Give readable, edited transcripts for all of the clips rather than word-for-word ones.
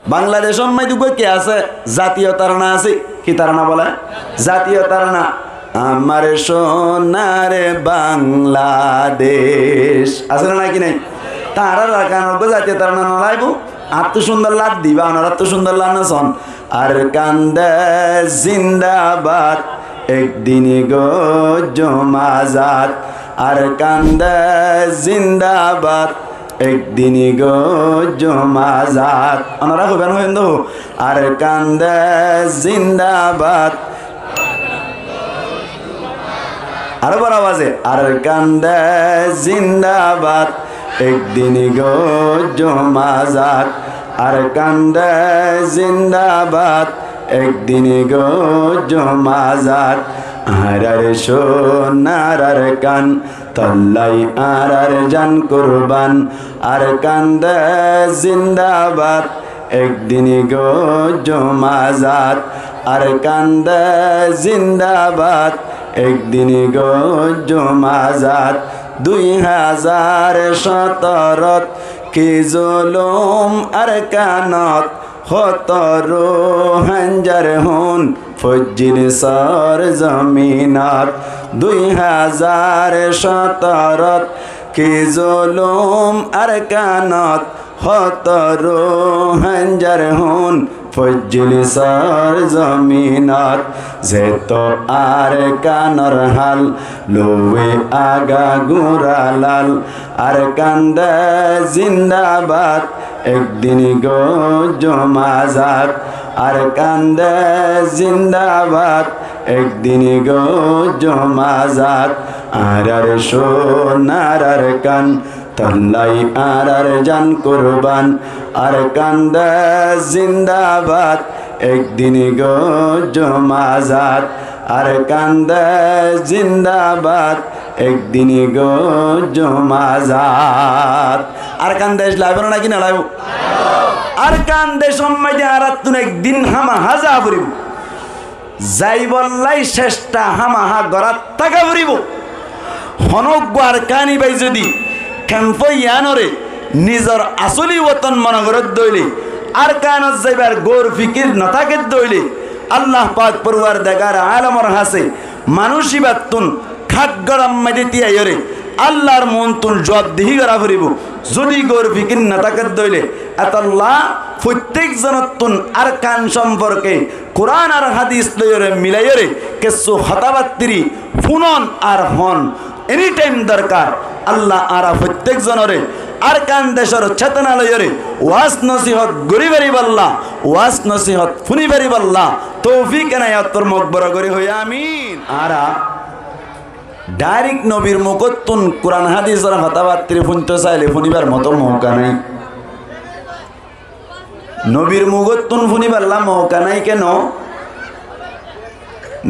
বাংলাদেশের মধ্যে কে আছে জাতীয় তারানা আছে কি তারানা বলে জাতীয় তারানা আমার সোনার বাংলাদেশ আছে না নাকি নাই তারা রাখানোর জাতীয় তারানা নলাইব আর তো সুন্দর লাভ দিবা ওনারা তো সুন্দর লাভ না শোন আর কান্দে জিন্দাবাদ একদিন গো জমাজাত আর কান্দে জিন্দাবাদ একদিন গো জমাজাত ওনারা হবেন হইন তো আর কান্দে জিন্দাবাদ আরো বড় আওয়াজে আর কান্দে জিন্দাবাদ একদিন গো জমাজাত আর কান্দে জিন্দাবাদ একদিন গো জমাজাত আর সোনার আর কান তল্লাই আর জান কুরবান আর কান্দে জিন্দাবাদ একদিন গো জমাজাত আর কান্দে জিন্দাবাদ একদিন গো জমাজাত 2017 কি জুলুম আর কানত হতর হাঞ্জার হুন ফজিল সর জমিনাত 2017 কি জুলুম আর কানত হতর হাঞ্জার হুন ফজিল সর জমিনাত যেত আর কানর হাল লোয়ে আগা গুরালাল আর কান্দে জিন্দাবাদ একদিন গো জমাজাত আর কান্দে জিন্দাবাদ একদিন গো জমাজাত আর সোনার আর কান তল্লাই আর জান কুরবান আর কান্দে জিন্দাবাদ একদিন গো জমাজাত আর কান্দে জিন্দাবাদ একদিন গো জমাজাত আর কান্দে লাইব না নাকি না লাইব আর কান্দে সময় আর তুন একদিন হামা হাজা ভরিব যাই বললাই চেষ্টা হামা হা গড়াত টাকা ভরিব হনক আর কানি বাই যদি কেম্প ইয়ানরে নিজর আসলি ওতন মনগরত দইলে আর কানত যাইবার গোর ফিকির নথাকে দইলে আল্লাহ পাক পরওয়ার দেগার আলমর হাসে মানুষই বাতুন খাট গরম মেদিতি আইরে আল্লাহর মন তুন জব দিহি গড়া ফুরিব যদি গোর ফিকির নথাকে দইলে আল্লাহ প্রত্যেক জনতুন আর কান সম্পর্কে কোরআন আর হাদিস লইরে মিলাইরে কিছু হতাবাত্তিরি ফুনন আর হন এনি টাইম দরকার আল্লাহ আরা প্রত্যেক জনরে আর কান দেশের চেতনালয়রে ওয়াজ নসিহত গরিবেরি বল্লা ওয়াজ নসিহত ফুনিবেরি বল্লা তৌফিক এনায়াতর মকবর করি হই আমিন আরা ডাইরেক্ট নবীর মুখতুন কোরআন হাদিসের হতাবাত্তিরি ফুনতে চাইলে ফুনিবার মতো মৌকা নাই নবীর মুখতুন ফুনিবাল্লা মৌকা নাই কেন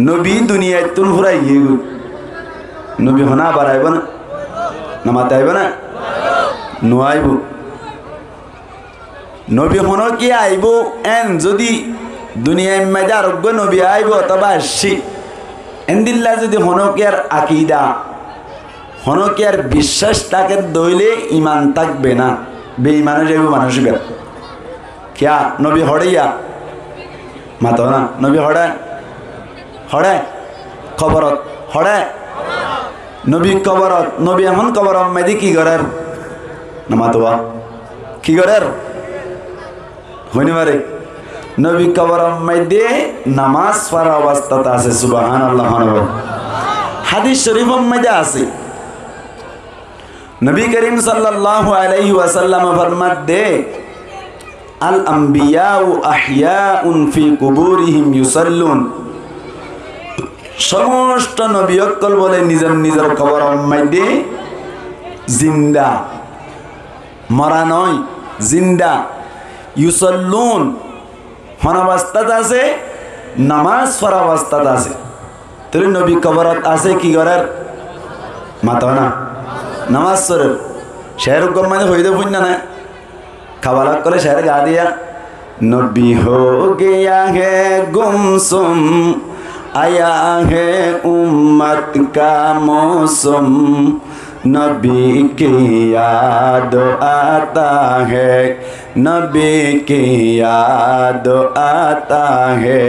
নবী দুনিয়ায় তুন ফুরাই গিয়ে নবী হনা বাড়াইব না নামাতে আইব না নোয়াইব নবী হন কি আইব এন যদি দুনিয়ায় মাঝে আরোগ্য নবী আইব অথবা আসছি এনদিল্লা যদি হনকিয়ার আকিদা হনকিয়ার বিশ্বাস তাকে দইলে ইমান থাকবে না বেঈমানে যাইব মানুষ বের কিয়া নবী হড়াইয়া মাতো না নবী হড়ায় হড়ায় খবরত হড়ায় নবী কবরত নবী এমন কবর মেদি কি করার নামাতোয়া কি করার হইনি পারে নবী কবর মধ্যে নামাজ পড়া অবস্থাতে আছে সুবহানাল্লাহ হাদিস শরীফ মধ্যে আছে নবী করিম সাল্লাল্লাহু আলাইহি ওয়াসাল্লাম ফরমাতে আল আম্বিয়াউ আহইয়াউন ফি কুবুরিহিম ইউসাল্লুন সমস্ত নবী অকল বলে নিজের নিজের কবর মধ্যে জিন্দা মরা নয় জিন্দা ইউসাল্লুন হন অবস্থাতে আছে নামাজ পড়া অবস্থাতে আছে তোর নবী কবরত আছে কি করার মাতো না নামাজ পড়ার শের মানে হইতে পুণ্য না খাওয়ালাক করে শের গা দিয়া নবী হো গয়া হে গুমসুম आया है उम्मत का मौसम नबी की याद आता है, नबी की याद आता है।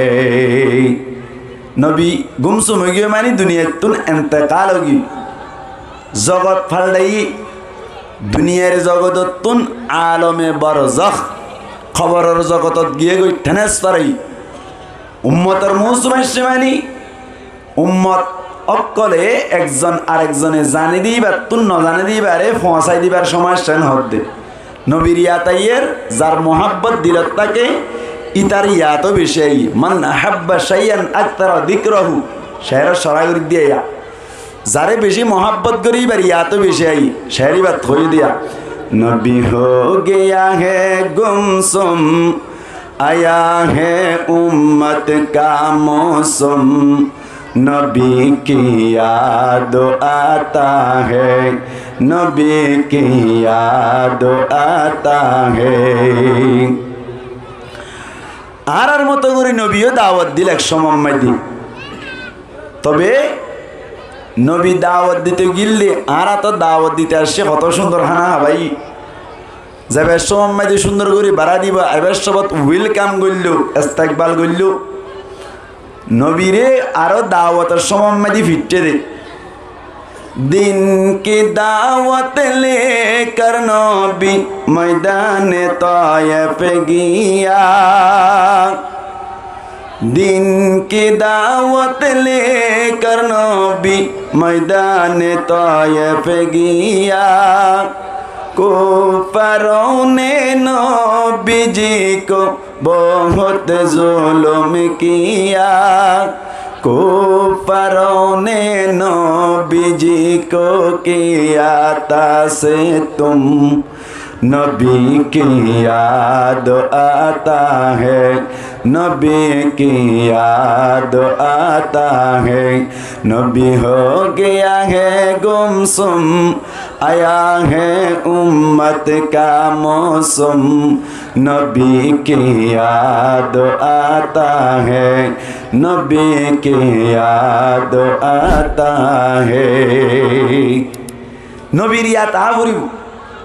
नबी गुमसुम हो गए मानी दुनिया तुन इंतकाल होगी, जगत फलदाई दुनियार जगत तुन आलमे बरज़ख खबर जगत गए गई ट्रांसफर उम्मतर मौसुम मानी उम्मत अक्कले एकजन आरेकजने जाने दिबार तुन न जाने दिबारे पहुँचाई दिबार समय सेन हदे नबीर याताइयर जार मोहब्बत दिलत ताके इतार यातो बेशी मन अहब्बा शाइअन अक्तर दिक्रहु शहर सराय दिया जारे बेशी मोहब्बत करी बार यातो बेशी आई शहरी बात हो दिया। नबी हो गया है गुमसुम आया है उम्मत का मौसम, नबी की याद आता है, नबी की याद आता है। आर मतो करे नबीओ दावत दिल एक समय दी तबे नबी दावत दीते गिल्ले आरा तो दावत दीते आसছে কত সুন্দর খানা ভাই যাবে সময় दी সুন্দর করে বাড়া দিবা এবার সবত ওয়েলকাম করলো ইস্তেকবাল করলো নবীরে আরো দাওয়াতের সময় दी ফিটতে দে दिन की दावत लेकर नबी मैदान तौयफ गया, दिन की दावत लेकर नबी मैदान तौयफ गया। कुफारों ने नबी जी को बहुत जुल्म किया, कुफारों ने नबी जी को किया से तुम, नबी की याद आता है, नबी की याद आता है। नबी हो गया है गुमसुम आया है उम्मत का मौसम, नबी की याद आता है, नबी की याद आता है। नबीर याद आवरिव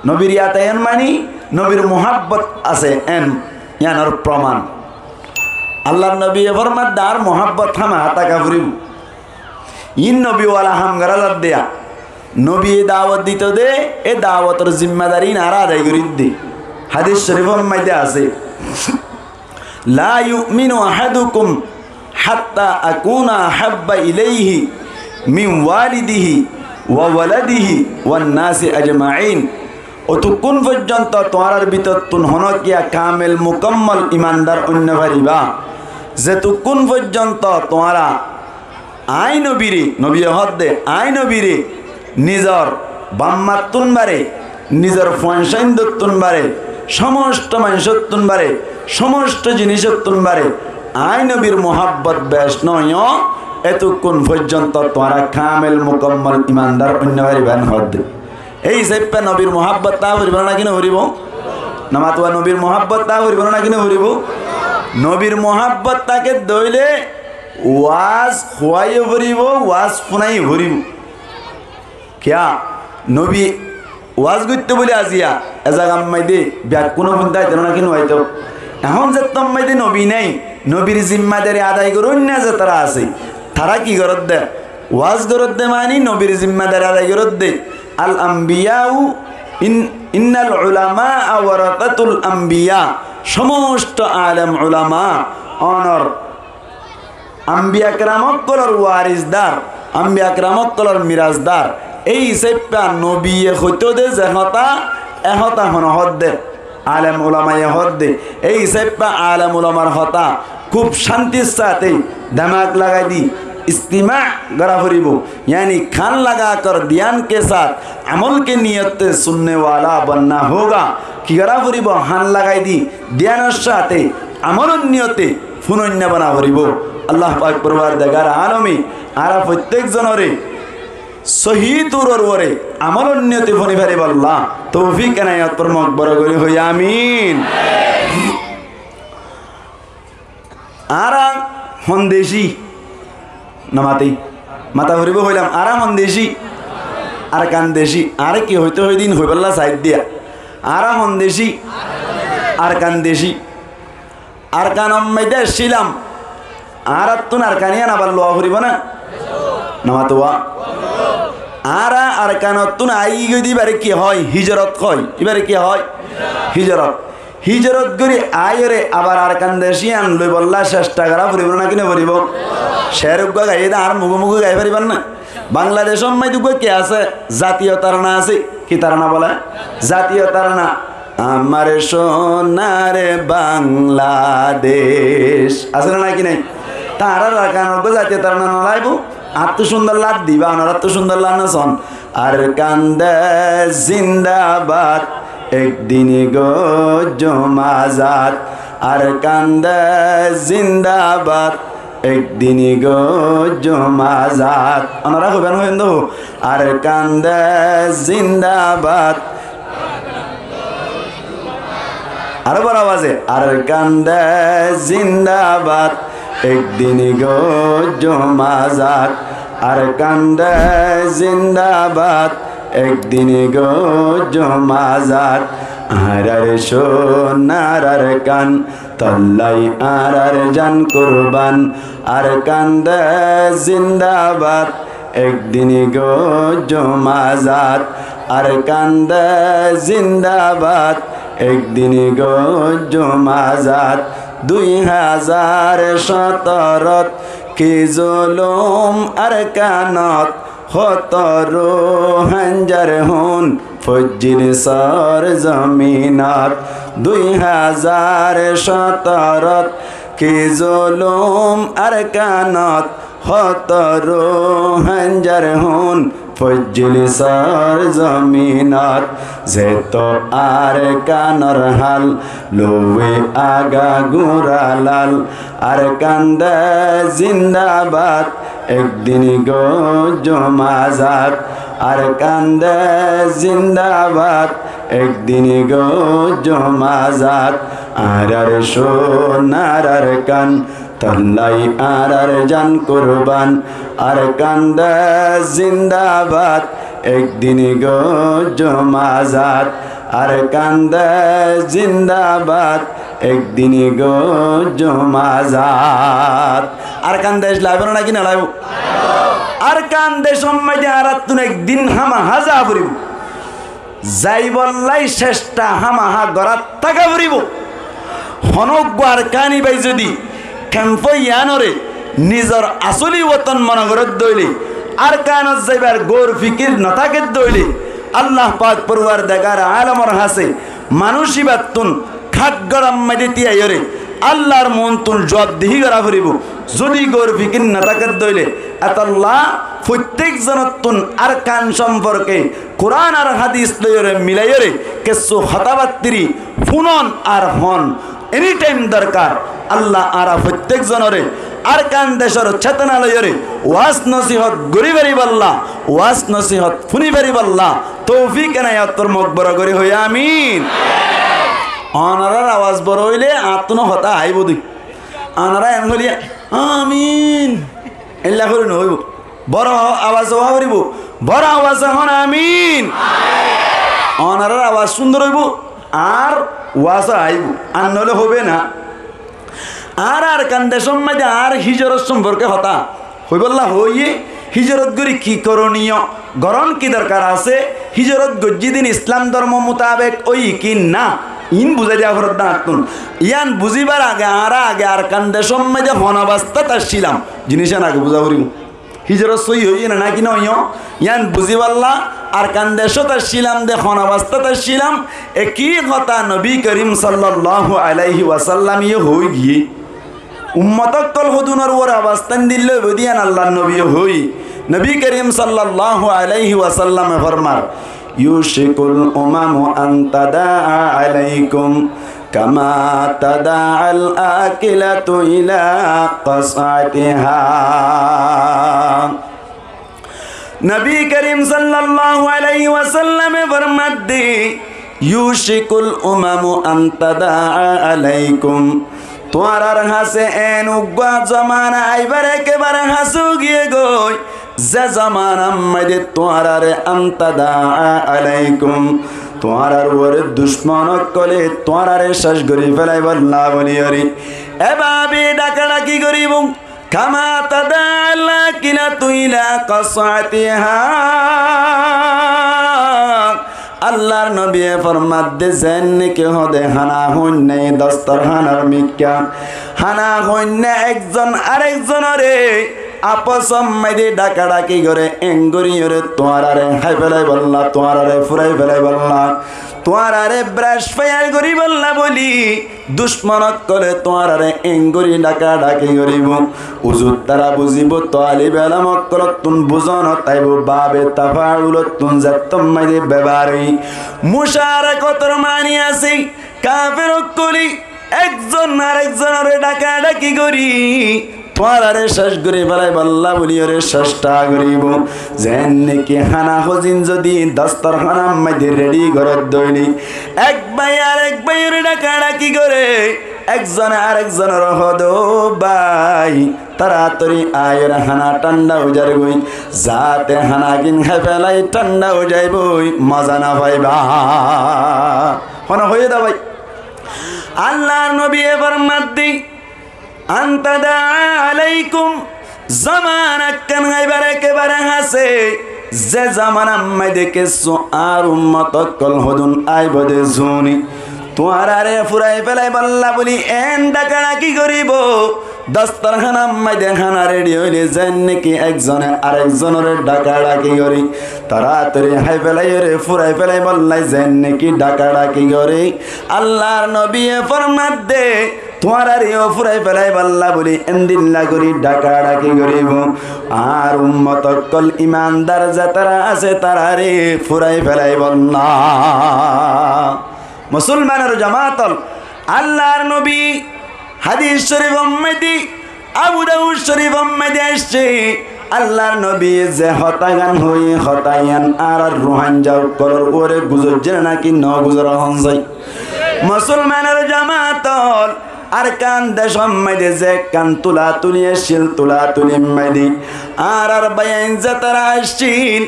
नबीर याद एन मानी नबीर मोहब्बत आसे एन यानर प्रमाण अल्लाह नबी फरमात दार मोहब्बत हम हाता काफरिव इन नबी वाला हम गराजत दिया नबी दावत दिते दे ए दावतर जिम्मेदारी नारा आदाय करि दे। हादिस शरीफर मध्य आछे ला युमिनु अहादुकुम हत्ता अकुना अहब्बा इलैहि मिन वालिदिहि वा वलदिहि वन नासि अजमाइन। অতক্ষণ পর্যন্ত তোমার ভিতর তুন হন কিয়া কামেল মুকম্মল ইমানদার অন্য ভারিবা যেতক্ষণ পর্যন্ত তোমারা আই নবীরে নবী হদ্দে আই নবীরে নিজর বাম্মাতুন বারে নিজর ফয়সাইন্দতুন বারে সমস্ত মানুষতুন বারে সমস্ত জিনিসতুন বারে আই নবীর মোহাব্বত বেশ নয় এতক্ষণ পর্যন্ত তোমারা কামেল মুকম্মল ইমানদার অন্য ভারিবান হদ্দে। এই সেপ্পা নবীর মোহাব্বত তা হরিব না কিনা হরিব না মাতুয়া নবীর মোহাব্বত তা হরিব না কিনা হরিব। নবীর মোহাব্বত তাকে দইলে ওয়াজ খোয়াই হরিব ওয়াজ শুনাই হরিব কিয়া নবী ওয়াজ করতে বলে আজিয়া এজাগাম মাইদে ব্যাগ কোনো বুন্দাই দেন না কিনা হয়তো এখন যে তম মাইদে নবী নাই নবীর জিম্মাদারি আদায় করুন না যে তারা আছে তারা কি করত দে ওয়াজ করত দে মানি নবীর জিম্মাদারি আদায় করত দে। আল আম্বিয়াউ ইন্নাল উলামা ওয়ারাতাতুল আম্বিয়া সমস্ত আলেম উলামা অনর আম্বিয়া কেরামকলর ওয়ারিসদার আম্বিয়া কেরামকলর মিরাজদার। এই সেপ্পা নবী হইতো দে যে হতা এহতা হন হদ্দে আলেম উলামায়ে হদ্দে এই সেপ্পা আলেম উলামার হতা খুব শান্তির সাথে दिमाग लगाई दी इस्तिमा गरा फरीबो यानी खान लगा कर ध्यान के साथ अमल के नियत से सुनने वाला बनना होगा कि गरा फरीबो हान लगाई दी ध्यान साथे अमल नियते फुनन्या बना फरीबो। अल्लाह पाक परवरदिगार आलमी आरा प्रत्येक जनरे सही तुरर वरे अमल नियते फनी फारिब अल्लाह तौफीक इनायत पर मकबर करी हो आमीन। आरा हंदेशी नमाती माता हरिब हইলাম आरा हंदेशी আর কান দেশি আরে কি হইতে হই দিন হইবাল্লা সাইড দিয়া আর হন দেশি আর কান দেশি আর কান অম্মাইতে আসছিলাম আর তুন আর কানিয়া না লোয়া ফুরিব না নামাতোয়া আর কানতুন আই গদি বারে কি হয় হিজরত হয় এবারে কি হয় হিজরত করি আয়রে আবার আর কান দেশি আন লই বললা চেষ্টা করা ফুরিব না কিনে ফুরিব শেরুক গাই আর মুগো গাই পারিবেন না বাংলাদেশ অম্মাইদুক কে আছে জাতীয় তারানা আছে কি তারানা বলে জাতীয় তারানা আমার সোনারে বাংলাদেশ আছে না নাকি নাই তারা কানক জাতীয় তারানা নলাইব আত্ম সুন্দর লাদ দিবা ওনার আত্ম সুন্দর লাদ না শোন আর কান্দে জিন্দাবাদ একদিন গো জমাজাত আর কান্দে জিন্দাবাদ একদিন গো জমাজাত ওনারা হবেন হইন তো আর কান্দে জিন্দাবাদ আরো বড় আওয়াজে আর কান্দে জিন্দাবাদ একদিন গো জমাজাত আর কান্দে জিন্দাবাদ একদিন গো জমাজাত আর সোনার কান তল্লাই আর জান কুরবান আর কান্দে জিন্দাবাদ একদিন গো জমাজাত আর কান্দে জিন্দাবাদ একদিন গো জমাজাত 2017 কি জুলুম আর কানত হতরো হাঞ্জার হুন ফজির সর জমিনত 2017 কি জুলুম আর কানত হতরো হাঞ্জার হুন ফজিল সর জমিনত যেত আর কানর হাল লোয়ে আগা গুরালাল আর কান্দে জিন্দাবাদ একদিন গো জমাজাত আর কান্দে জিন্দাবাদ একদিন গো জমাজাত আর সোনার কান তল্লাই আর জান কুরবান আর কান্দে জিন্দাবাদ একদিন গো জমাজাত আর কান্দে জিন্দাবাদ একদিন গো জমাজাত আর কান্দে লাইব নাকি না লাইব আর কান্দে সময় আর তুন একদিন হামা হাজা ফুরিব যাই বললাই চেষ্টা হামা হা গড়াত টাকা ফুরিব হনক আর কানি বাই যদি ক্যাম্প ইয়ানরে নিজর আসলি ওতন মনগরত দইলে আর কানত যাইবার গোর ফিকির নথাকে দইলে আল্লাহ পাক পরওয়ারদিগার আলমর হাসে মানুষিবাতুন খাট গরম মেদিতি আইরে আল্লাহর মন তুন জবাব দিহি করা ফুরিব যদি গোর ফিকির নথাকে দইলে আল্লাহ প্রত্যেক জনতুন আর কান সম্পর্কে কোরআন আর হাদিস লইরে মিলাইরে কিছু হতাবাত্তিরি ফুনন আর হন এনি টাইম দরকার আল্লাহ আরা প্রত্যেক জনরে আর কান দেশের চেতনালয়রে ওয়াজ নসিহত গরিবারি বল্লা ওয়াজ নসিহত ফুনিবারি বল্লা তৌফিক এনায়াত তোর মুখ বড় করি হই আমিন অনারার আওয়াজ বড় হইলে আত্মন হতা আইব দি অনারা এন হলি আমিন এল্লা করে নইব বড় আওয়াজ হওয়া করিব বড় আওয়াজ হন আমিন অনারার আওয়াজ সুন্দর হইব আর ওয়াজ আইব আর নলে হবে না আর কান্দে সময় আর হিজরত সম্পর্কে হতা হইবল্লা হইয়ে হিজরত গরি কি করণীয় গরণ কি দরকার আছে হিজরত গজ্জিদিন ইসলাম ধর্ম মোতাবেক ওই কি না ইন বুঝাই দেওয়া ফরত না আতুন ইয়ান বুঝিবার আগে আর কান্দে সময় হনাবাস্তা তারছিলাম জিনিস আগে বুঝা করিব হিজরত সই হইয়ে না নাকি নয় ইয়ান বুঝিবাল্লা আর কান্দেশ তারছিলাম দে হনাবাস্তা তারছিলাম একই কথা নবী করিম সাল্লাল্লাহু আলাইহি ওয়াসাল্লাম ইয়ে হই গিয়ে উম্মতক তল হদুনার ওর অবস্থান দিল বদিয়ান আল্লাহ নবী হই নবী করিম সাল্লাল্লাহু আলাইহি ওয়াসাল্লাম ফরমার ইউশিকুল উমামু আন তাদাআ আলাইকুম কামা তাদাআল আকিলাতু ইলা কাসআতিহা নবী করিম সাল্লাল্লাহু আলাইহি ওয়াসাল্লাম ফরমাত দে ইউশিকুল উমামু আন তাদাআ আলাইকুম তোয়ার হাসে এন উগ্গা জমানা আইবার একেবারে হাসু গিয়ে গই যে জামানার মধ্যে তোয়ারারে আন্তাদা আলাইকুম তোয়ারার ওরে দুশ্মন কলে তোয়ারারে শেষ করি ফেলাই বল্লা বলি হরি এভাবে ডাকাডাকি করিব কামা তাদা আল্লাহ কিনা তুইলা কসাতিহা আল্লাহর নবী ফরমাত দে যেন কে হদে হানা হইন নাই দস্তরখানার মিক্কা হানা হইন না একজন আরেকজনরে আপসম মাইদে ডাকাডাকি করে এঙ্গুরি ওরে তোয়ারারে হাই ফেলাই বললা তোয়ারারে ফুরাই ফেলাই বললা তোয়ারারে ব্রাশ ফায়ার করি বললা বলি দুশ্মনত করে তোয়ারারে এঙ্গুরি ডাকাডাকি করিব উজুত তারা বুঝিব তোয়ালি বেলা মক্কলত তুন বুঝন তাইব বাবে তাফাউলত তুন জাতম মাইদে বেবারি মুশারাকতর মানি আছে কাফের কলি একজন আরেকজনরে ডাকাডাকি করি তোয়ারারে শেষ করে ফেলাই বল্লা বলি ওরে শেষটা করিব যেন নাকি হানা হজিন যদি দস্তরখানার মধ্যে রেডি ঘরত দইলি এক ভাই আর এক ভাইয়ের ডাকাডাকি করে একজন আরেকজনের হদ ভাই তাড়াতাড়ি আয়ের হানা ঠান্ডা হয়ে যাবে বই যাতে হানা কিন খাই ফেলাই ঠান্ডা হয়ে যাই বই মজা না পাইবা হনা হয়ে দা ভাই আল্লাহর নবী এবার মাদ্দি আন্তাদা আলাইকুম জামানা কান গাইবারে কেবারে হাসে যে জামানা মাইদে কেসো আর উম্মত কল হদুন আইবদে জুনি তোয়ারারে ফুরাই ফেলাই বল্লা বলি এন ডাকাডাকি করিব দস্তরখানা মাইদে খানা রেডি হইলে যেন নাকি একজনে আরেকজনের ডাকাডাকি করি তাড়াতাড়ি হাই ফেলাই রে ফুরাই ফেলাই বললাই যেন নাকি ডাকাডাকি করি আল্লাহর নবী ফরমাত দে তোয়ারারিও ফুরাই ফেলাই বল্লা বলি এন্দিল্লা করি ডাকাডাকি করিব আর উম্মত কল ইমানদার যাতারা আছে তারারে ফুরাই ফেলাই বল্লা মুসলমানের জামাতল আল্লাহর নবী হাদিস শরীফ উম্মতি আবু দাউদ শরীফ উম্মতি আসছে আল্লাহর নবী যে হতাগান হই হতায়ান আর রুহান যাও কলর ওরে গুজর জেনে নাকি ন গুজর হন যাই মুসলমানের জামাতল আর কান দেশ মাইদে যে কান তুলা তুলিয়ে শিল তুলা তুলি মাইদি আর বায়ান যে তারা আসছিল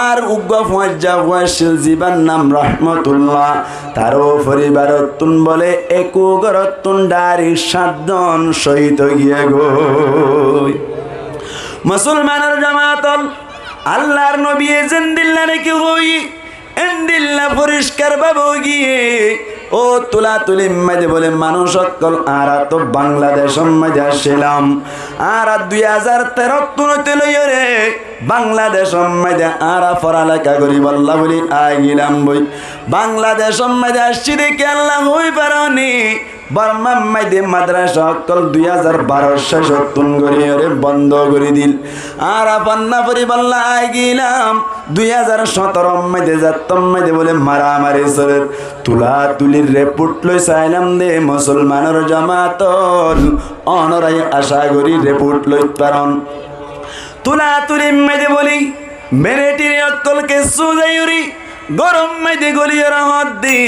আর উগ্র ফুয়াজ্জা ফুয়াশিল জীবন নাম রহমতুল্লাহ তারও পরিবারত তুন বলে একু গরত তুন ডারি সাতজন শহীদ গিয়ে গো মুসলমানের জামাতল আল্লাহর নবী জিন্দিল্লা নাকি হই এন্দিল্লা পরিষ্কার বাবু গিয়ে ও তুলা তুলি মাঝে বলে মানুষ সকল আর তো বাংলাদেশ মাঝে আসছিলাম আর 2013 তুনতে লইও রে বাংলাদেশ মাঝে আর পড়ালেখা করি বল্লা বলি আই গেলাম বই বাংলাদেশ মাঝে আসছি দেখে আল্লাহ হই পারনি বর্মা মাইদে মাদ্রাসা সকল 2012 শেষ তুন করিও রে বন্ধ করে দিল আর পান্না পরি বল্লা আই গেলাম 2017 মাইদে যাতম মাইদে বলে মারামারি চলে তুলা তুলির রিপোর্ট লই চাইলাম দে মুসলমানের জামাতল অনরাই আশা করি রিপোর্ট লই পারন তুলা তুলি মাইদে বলি মেরেটির অকলকে সুজাইরি গরম মাইদে গলিয়র হদ্দি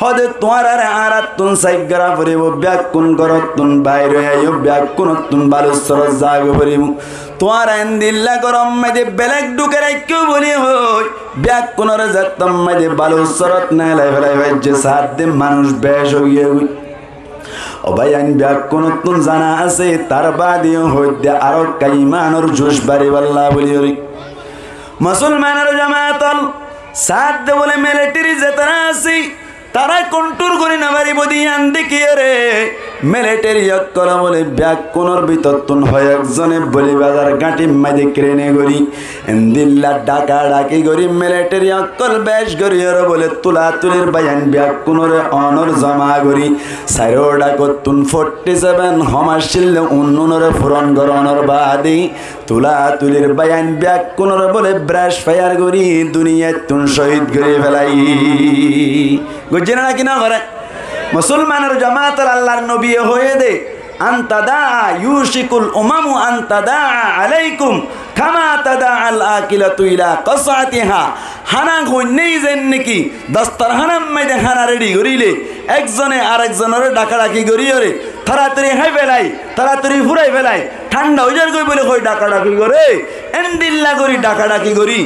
হদে তোয়ারার আরাতুন সাইগরা পরিব ব্যাকুন করতুন বাইরে আইও ব্যাকুনতুন বালুসর জাগ পরিব তোয়ার এন্দিল্লা গরম মাইদে বেলেগ ডুকে রাখিও বলি হই ব্যাকুনর জাতম মাইদে বালুসরত নালাই ফেলাই যে সাথে মানুষ বেশ হইয়ে ও ভাই আইন ব্যাকুনতুন জানা আছে তার বাদিও হইতে আরো কাইমানর জোশ বাড়ি বল্লা বলি হই মুসলমানের জামাতল সাথ বলে মিলিটারি যেতারা আছে তারা কন্ট্রোল করে না পারিব দিয়ান দেখিয়ে রে মিলিটারি অকল বলে ব্যাগ কোনর ভিতর তুন হয় একজনে বলি বাজার গাঁটি মাইদে ক্রেনে করি এন্দিল্লা ডাকা ডাকি করি মিলিটারি অকল বেশ করি আর বলে তুলা তুলির বায়ান ব্যাগ কোনরে অনর জমা করি সাইরো ডাকত তুন 47 হমাশিল উন্নরে ফুরন গরনর বাদি তুলা তুলির বায়ান ব্যাগ কোনরে বলে ব্রাশ ফায়ার করি দুনিয়া তুন শহীদ করে ফেলাই গুজরে না কিনা করে মুসলমানের জামাতের আল্লাহর নবী হয়ে দে আনতাদা ইউশিকুল উমামু আনতাদা আলাইকুম কামা তাদা আল আকিলাতু ইলা কাসাতিহা হানা কইনেই যেন নাকি দস্তরখানার মধ্যে খানা রেডি করিলে একজনে আরেকজনের ডাকাডাকি করিয়রে তাড়াতাড়ি হাই ফেলাই তাড়াতাড়ি ফুরাই ফেলাই ঠান্ডা হয়ে যার কই বলে কই ডাকাডাকি করে এন্ডিল্লা করি ডাকাডাকি করি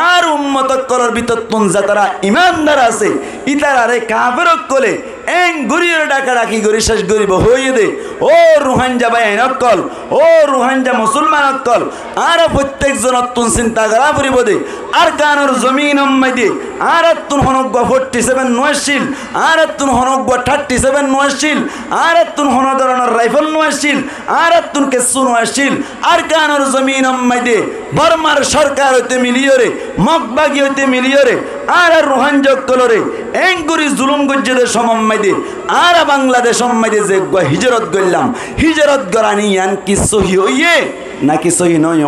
আর উম্মত করার ভিতর তুন যারা ইমানদার আছে ইতারারে কাফেরক কলে এং গরিয়র ডাকাডাকি করি শেষ গরিব হইয়ে দে ও রুহানজা ভাই নকল ও রুহানজা মুসলমান নকল আর প্রত্যেক জন তুন চিন্তা করা পড়িব দে আর কানোর জমিন দে আর তুন হনজ্ঞ 47 নয়শীল আর তুন হনজ্ঞ 37 নয়শীল আর তুন হন ধরনের রাইফেল নয়শীল আর তুন কেসু নয়শীল আর কানোর জমিন দে বর্মার সরকার হইতে মিলিয়রে মগবাগি হইতে মিলিয়রে আর রুহানজ কলরে এঙ্গুরি জুলুম গজ্জেদের সমম্মাইদে আর বাংলাদেশ সম্মাইদে যে হিজরত গড়লাম হিজরত গড়ানি ইয়ান কি সহি হইয়ে নাকি সহি নয়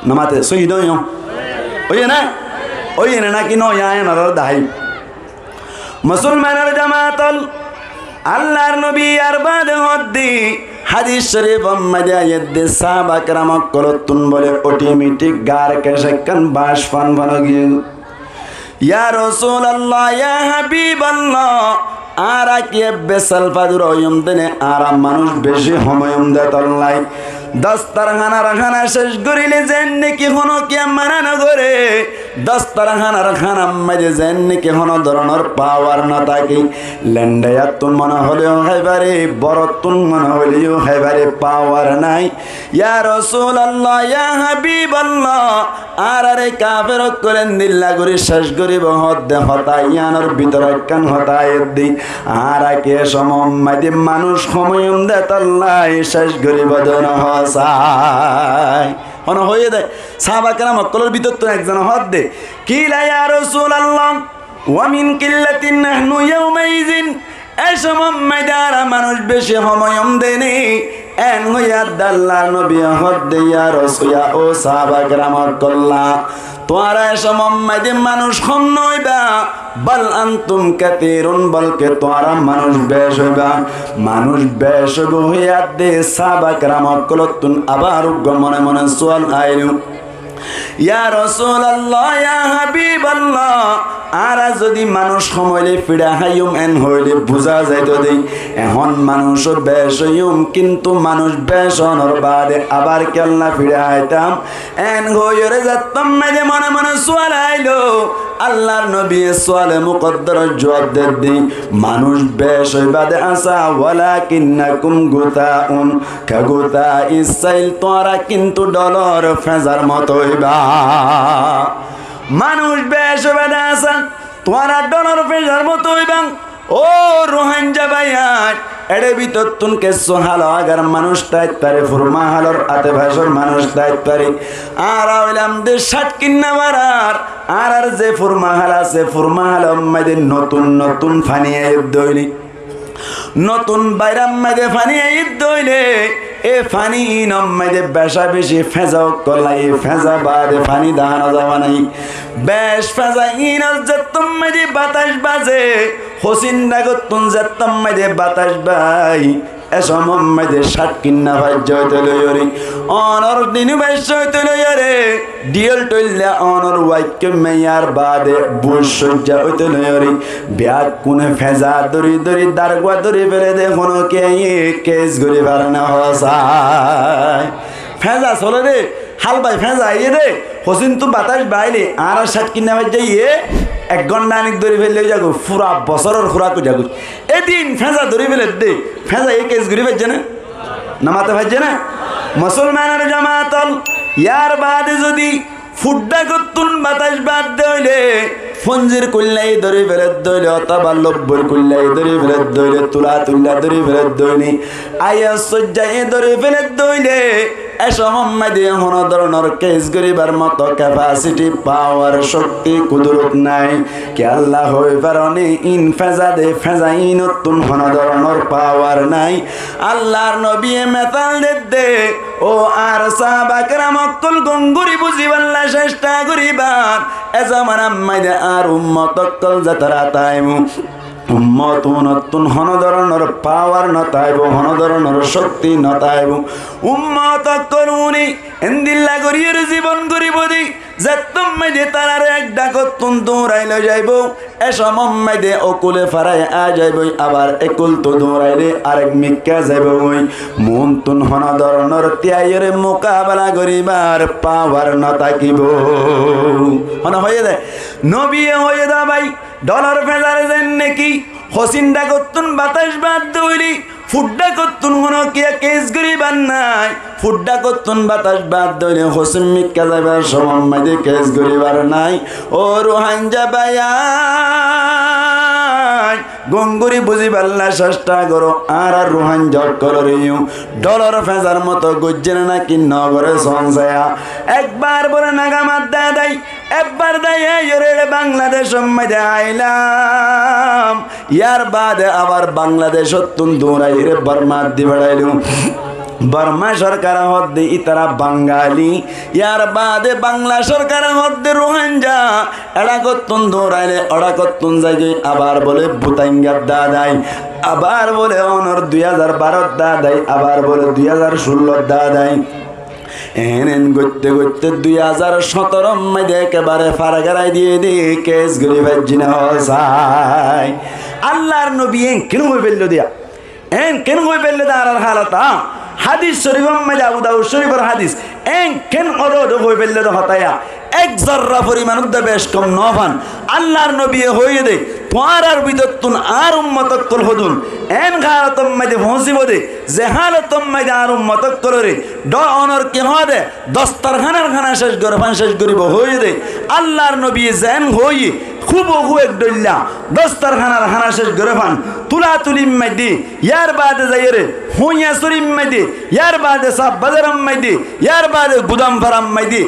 নামাতে সহি নয় ওই না ওই না নাকি নয় আয়ন আর দাই মুসলমানের জামাতল আল্লাহর নবী আর বাদে হদ্দি হাদিস শরীফ আম্মাদে আয়াতে সাহাবা کرام কলতুন বলে অটোমেটিক গার কেশে কান বাস ফান ভালো গিয়ে ইয়া রাসূলুল্লাহ ইয়া হাবিবাল্লাহ আরা কি বেসাল ফাদুর ওয়ম দেনে আরা মানুষ বেশি সময়ম দেতল্লাই দস্তরখানা রাখানা শেষ করিলে যেন নাকি হনো কি মানা না করে দস্তরখানা রাখানা মাঝে যেন নাকি হনো ধরনের পাওয়ার না থাকে লেন্ডায়াতুন মনে হলেও হাইবারে বরতুন মনে হলেও হাইবারে পাওয়ার নাই ইয়া রাসূলুল্লাহ ইয়া হাবিবাল্লাহ আরে কাফের করেন দিল্লা করে শেষ করিব হদ্দে হতাইয়ানোর ভিতরে কান হতায় দি আর কে সমম মাঝে মানুষ সময়ম দেতল্লাই শেষ করিব দন হসাই হন হয়ে দেয় সাহাবা کرام কলর ভিতর তো একজন হদ দে কিলা ইয়া রাসূলুল্লাহ ওয়া মিন কিল্লাতিন নাহনু ইয়াউমাইযিন এসমম মাইদারা মানুষ বেশি সময়ম দেনি এন হইয়া দাল্লা নবী হদ দে ইয়া রাসূল ও সাহাবা کرام কল্লা তোরা এসমম মাইদে মানুষ কম নইবা বল আনতুম কাতিরুন বলকে তোরা মানুষ বেশ হইবা মানুষ বেশ হইয়া দে সাহাবা کرام কলতুন আবার মনে মনে সোয়াল আইলু ইয়া রাসূলুল্লাহ ইয়া হাবিবাল্লাহ আরা যদি মানুষ সময়লে ফিরা হাইম এন হইলে বুঝা যাইতো দেই এখন মানুষ বেশ হইম কিন্তু মানুষ বেশ হনর বাদে আবার কেলনা ফিরা আইতাম এন হইরে যাতম মাঝে মনে মনে সোয়াল আইলো আল্লাহর নবী সোয়ালে মুকদ্দর জবাব দেই মানুষ বেশ হইবাদে আসা ওয়ালাকিন্নাকুম গুতাউন কাগুতা ইসাইল তোরা কিন্তু ডলর ফেজার মত হইবা মানুষ বেশ হইবাদে আসা তোরা ডলর ফেজার মত হইবা ও রোহানজা ভাইয়া এড়ে ভিতর তুনকে সোহালো আগার মানুষ তাই পারে ফুরমা হালর আতে ভাষর মানুষ তাই পারে আর হইলাম দে ষাট কিন্না মারার আর যে ফুরমা হাল আছে ফুরমা হাল আমাদের নতুন নতুন ফানিয়ে দইলি নতুন বাইরাম মাঝে ফানিয়ে দইলে এ ফানি নম্মাইদে বেশা বেশি ফেজাও কলাই ফেজা বাদে ফানি দাহানো যাওয়া নাই বেশ ফেজা ইনল যেতম মাঝে বাতাস বাজে হোসিন ডাগতুন যেতম মাঝে বাতাস বাই এসমম মাঝে ষাট কিন্না ভাই জয়তে লইরে অনর দিনু ভাই জয়তে লইরে ডিএল টইলা অনর ওয়াইকে মেয়ার বাদে বুশ সজ্জা হইতে লইরে ব্যাগ কোনে ফেজা দরি দরি দারগা দরি ফেলে দেখুন কে কেস গরি বারনা হসাই ফেজা চলে রে হাল ভাই ফেজা ইয়ে রে হোসিন তো বাতাস বাইলে আর ষাট কিন্না ভাই যাইয়ে এক ঘন্টা অনেক ধরে ফেললে যাগো পুরা বছরের খোরাক যাগো এদিন ফেঁজা ধরে ফেলে দে ফেঁজা এই কেস ঘুরে ফেলছে না নামাতে ফেলছে না মুসলমানের জামাতল ইয়ার বাদে যদি ফুড্ডা করতুন বাতাস বাদ দইলে ফঞ্জির কুল্লাই ধরে ফেলে দইলে অথবা লব্বর কুল্লাই ধরে ফেলে দইলে তুলা তুল্লা ধরে ফেলে দইনি আয়া সজ্জায় ধরে ফেলে দইলে এসমম মাঝে কোনো ধরনের কেস গরিবার মতো ক্যাপাসিটি পাওয়ার শক্তি কুদরত নাই কে আল্লাহ হই পারনি ইন ফেজা দে ফেজা ইন তুন কোনো ধরনের পাওয়ার নাই আল্লাহর নবী মেতাল দে ও আর সাহাবা کرام অকল গঙ্গুরি বুঝিবাল্লা চেষ্টা করিবার এ জামানা মাইদে আর উম্মত অকল যাতারা তাইমু উম্মত নতুন হন ধরনের পাওয়ার নতাইব হন ধরনের শক্তি নতাইব উম্মত করুনি এন্দিল্লা করিয়ে জীবন করিব দি যে তুমি যে তার এক ডাকতুন দৌড়াইল যাইব এসময় দে অকুলে ফারাই আ যাইব আবার একুল তো দৌড়াইলে আরেক মিক্কা যাইব ওই মন তুন হন ধরনের ত্যায়ের মোকাবেলা করিবার পাওয়ার নতাকিব হন হয়ে যায় নবী হয়ে দা ভাই ডলার ফেলার দেন নাকি হসিনডা করতুন বাতাস বাদ দইলি ফুড্ডা করতুন কোনো কে কেস গরিবার নাই ফুড্ডা করতুন বাতাস বাদ দইলে হসিন মিক্কা যাইবার সময় দে কেস গরিবার নাই ও রোহাঞ্জা ভাইয়া গঙ্গুরি বুঝি পাল্লা চেষ্টা করো আর রোহান জট করো ডলার ফেজার মতো গুজ্জেন নাকি নগরে সংসায়া একবার বলে নাগামাত দাদাই একবার দাইরে বাংলাদেশ মধ্যে আইলাম ইয়ার বাদে আবার বাংলাদেশ তুন দৌড়াইরে বর্মা দি বেড়াইলু বর্মা সরকার হদ্দে ইতারা বাঙালি ইয়ার বাদে বাংলা সরকার হদ্দে রোহাঞ্জা এড়া করতুন দৌড়াইলে অড়া করতুন যাই আবার বলে ভুতাঙ্গার দাদাই আবার বলে অনর 2012 দাদাই আবার বলে 2016 দাদাই এন করতে করতে 2017 মধ্যে একেবারে ফারাগারাই দিয়ে দিয়ে কেস গরি ভাজিনা হসাই আল্লাহর নবী কেন হয়ে ফেললো দিয়া কেন হয়ে ফেললে তার হালতা হাদিস শরীফ মধ্যে আবু দাউদ শরীফের হাদিস কেন অরদ হয়ে ফেললে তো হতায়া এক জর্রা পরিমাণ বেশ কম নফান আল্লাহর নবী হয়ে দে তোমার আর বিদত্তুন আর উম্মতক্কল হদুন হালতম মধ্যে পৌঁছিব দে যে হালতম মধ্যে আর উম্মতক্কল রে অনর কি দে দস্তারখানার খানা শেষ করিব হয়ে দে আল্লাহর নবী যেন হয়ে খুব এক ডল্লা দস্তারখানার খানা শেষ করে ফান তুলা তুলিম মাইদি ইয়ার বাদে যাইরে হুইয়া সরিম মাইদি ইয়ার বাদে সাব বাজারাম মাইদি ইয়ার বাদে গুদাম ফারাম মাইদি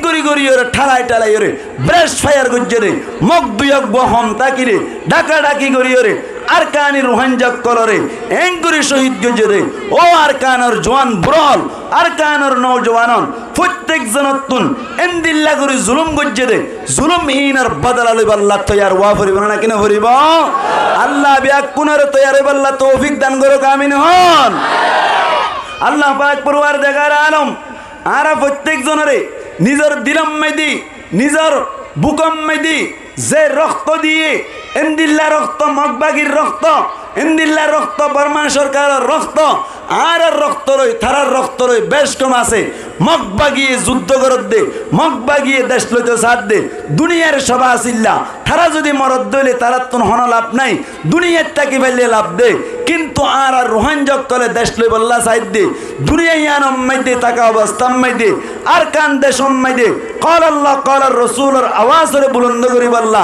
করি করি ওরে ঠালাই টালাই ওরে ব্রেস্ট ফায়ার করছে রে মগ দুয়ক বহম তাকিরে ডাকা ডাকি করি ওরে আর কানি রোহাঞ্জক কলরে করি শহীদ গজে রে ও আর কানর জওয়ান ব্রল আর কানর নৌজওয়ানন প্রত্যেক জনতুন এন্দিল্লা করে জুলুম গজে রে জুলুম ইনার বদলা লইব আল্লাহ তৈয়ার ওয়া করিব না কিনা করিব আল্লাহ বিয়া কুনার তৈয়ার হইব আল্লাহ তৌফিক দান করো আমিন হন আল্লাহ পাক পরওয়ারদিগার আলম আরা প্রত্যেক জনরে নিজের দিলম মাইদি নিজের বুকম মাইদি যে রক্ত দিয়ে এন্দিল্লা রক্ত মগবাগির রক্ত এন্দিল্লা রক্ত বর্মা সরকারের রক্ত আর রক্ত রই থারার রক্ত রই বেশ কম আছে মগবাগিয়ে যুদ্ধ করত দে মগবাগিয়ে দেশ লইতে সাথ দে দুনিয়ার সভা আসিল্লা তারা যদি মরদ দইলে তারা তো হন লাভ নাই দুনিয়ার তাকে ফেললে লাভ দে কিন্তু আর রোহাঞ্জক কলে দেশ লই বল্লা সাইড দে দুনিয়া ইয়ানম মাইদে টাকা অবস্থা মাইদে আর কান দেশম মাইদে قال الله قال الرسول আওয়াজরে বুলন্দ করি বল্লা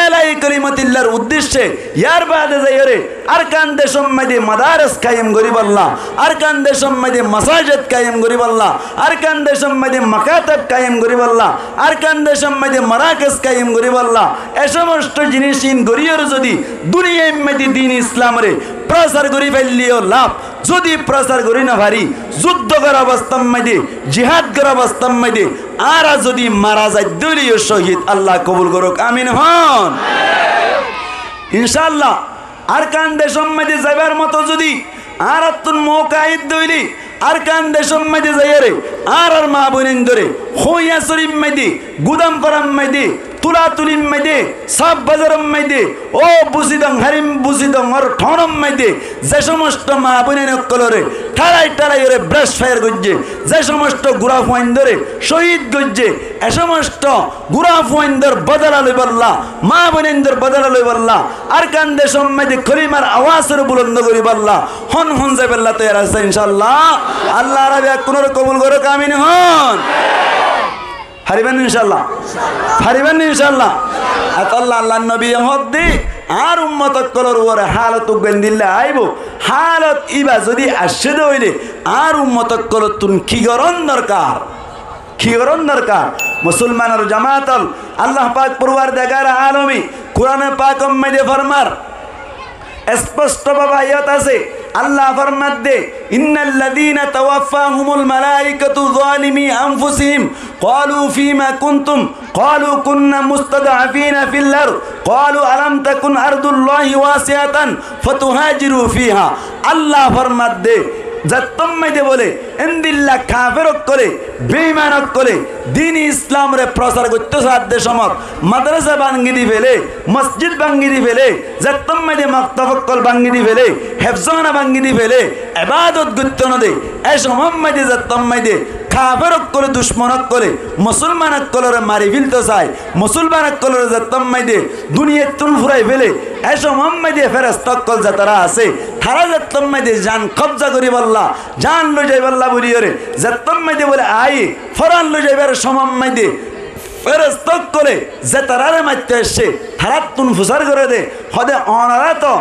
এলাই করিমতিল্লাহর উদ্দেশ্যে ইয়ার বাদে যাইরে আর কান দেশম মাইদে মাদারস কায়েম করি বল্লা আর কান দেশম মাইদে মাসাজিদ কায়েম করি বল্লা আর কান দেশম মাইদে মাকাতাব কায়েম করি বল্লা আর কান দেশম মাইদে মারাকাজ কায়েম করি বল্লা এই সমস্ত জিনিস ইন গরিয়র যদি দুনিয়ায় মাইদে দ্বীন ইসলামরে প্রচার করি ফেললিও লাভ যদি প্রচার করি না ভারি যুদ্ধ করা অবস্থার মধ্যে জিহাদ করা অবস্থার মধ্যে আর যদি মারা যায় দলীয় শহীদ আল্লাহ কবুল করুক আমিন হন ইনশাআল্লাহ আর কান দেশম মধ্যে যাবার মতো যদি আর তুন মৌকাইদ দইলি আর কান দেশম মধ্যে যাইরে আর মা বোনেন ধরে হইয়া শরীফ মধ্যে গুদাম পারাম মধ্যে তুলা তুলিম মাইদে সব বাজারম মাইদে ও বুঝিদং হারিম বুঝিদং আর ঠনম মাইদে যে সমস্ত মা বোনের কলরে ঠাড়াই ঠাড়াই ওরে ব্রাশ ফায়ার গজ্জে যে সমস্ত গুড়া ফুয়াইন্দরে শহীদ গজ্জে এ সমস্ত গুড়া ফুয়াইন্দর বদলা লই বললা মা বোনেন্দর বদলা লই বললা আর কান দেশম মাইদে কলিমার আওয়াজের বুলন্দ করি বললা হন হন যাই বললা তৈয়ার আছে ইনশাআল্লাহ আল্লাহ রাব্বি কোনর কবুল করো আমিন হন হারিবেন ইনশাআল্লাহ হারিবেন ইনশাআল্লাহ আল্লাহ আল্লাহ নবী হদ্দি আর উম্মত কলর ওরে হালত গন্দিল্লা আইব হালত ইবা যদি আসে দইলে আর উম্মত কলর তুন কি গরন দরকার মুসলমানের জামাতল আল্লাহ পাক পরওয়ারদিগার আলমী কোরআনে পাক মধ্যে ফরমার স্পষ্ট ভাবে আয়াত আছে আল্লাহ ফরমাত দে ইন্নাল্লাযীনা তাওয়াফাহুমুল মালাইকাতু যালিমি আনফুসিহিম ক্বালু ফীমা কুনতুম ক্বালু কুন্না মুস্তাদআফিনা ফিল আরদ ক্বালু আলাম তাকুন আরদুল্লাহি ওয়াসিআতান ফাতুহাজিরু ফিহা। আল্লাহ ফরমাত দে যত্তম্মাইতে বলে এন্দিল্লা কাফেরক করে বেঈমানক করে দিন ইসলামরে প্রচার করতে সাধ্য সমত মাদ্রাসা ভাঙ্গি দি ফেলে মসজিদ ভাঙ্গি দি ফেলে যত্তম্মাইতে মাক্তবকল ভাঙ্গি দি ফেলে হেফজখানা ভাঙ্গি দি ফেলে ইবাদত করতে না দে এই সময়মাইতে যত্তম্মাইতে কাফেরক করে দুশ্মনক করে মুসলমানক কলরে মারি ফেলতে চায় মুসলমানক কলরে যত্তম্মাইতে দুনিয়ার তুন ফুরাই ফেলে এই সময়মাইতে ফেরেশতা কল যারা আছে তারা যত্তম্মাইতে জান কবজা করি বললা জান লই যাই বললা বলি রে যত্তম্মাইতে বলে আই ফরান লই যাইবার সময়মাইতে ফেরেশতা করে যে তারারে মারতে আসছে তারা তুন ফুসার করে দে হদে অনারা তো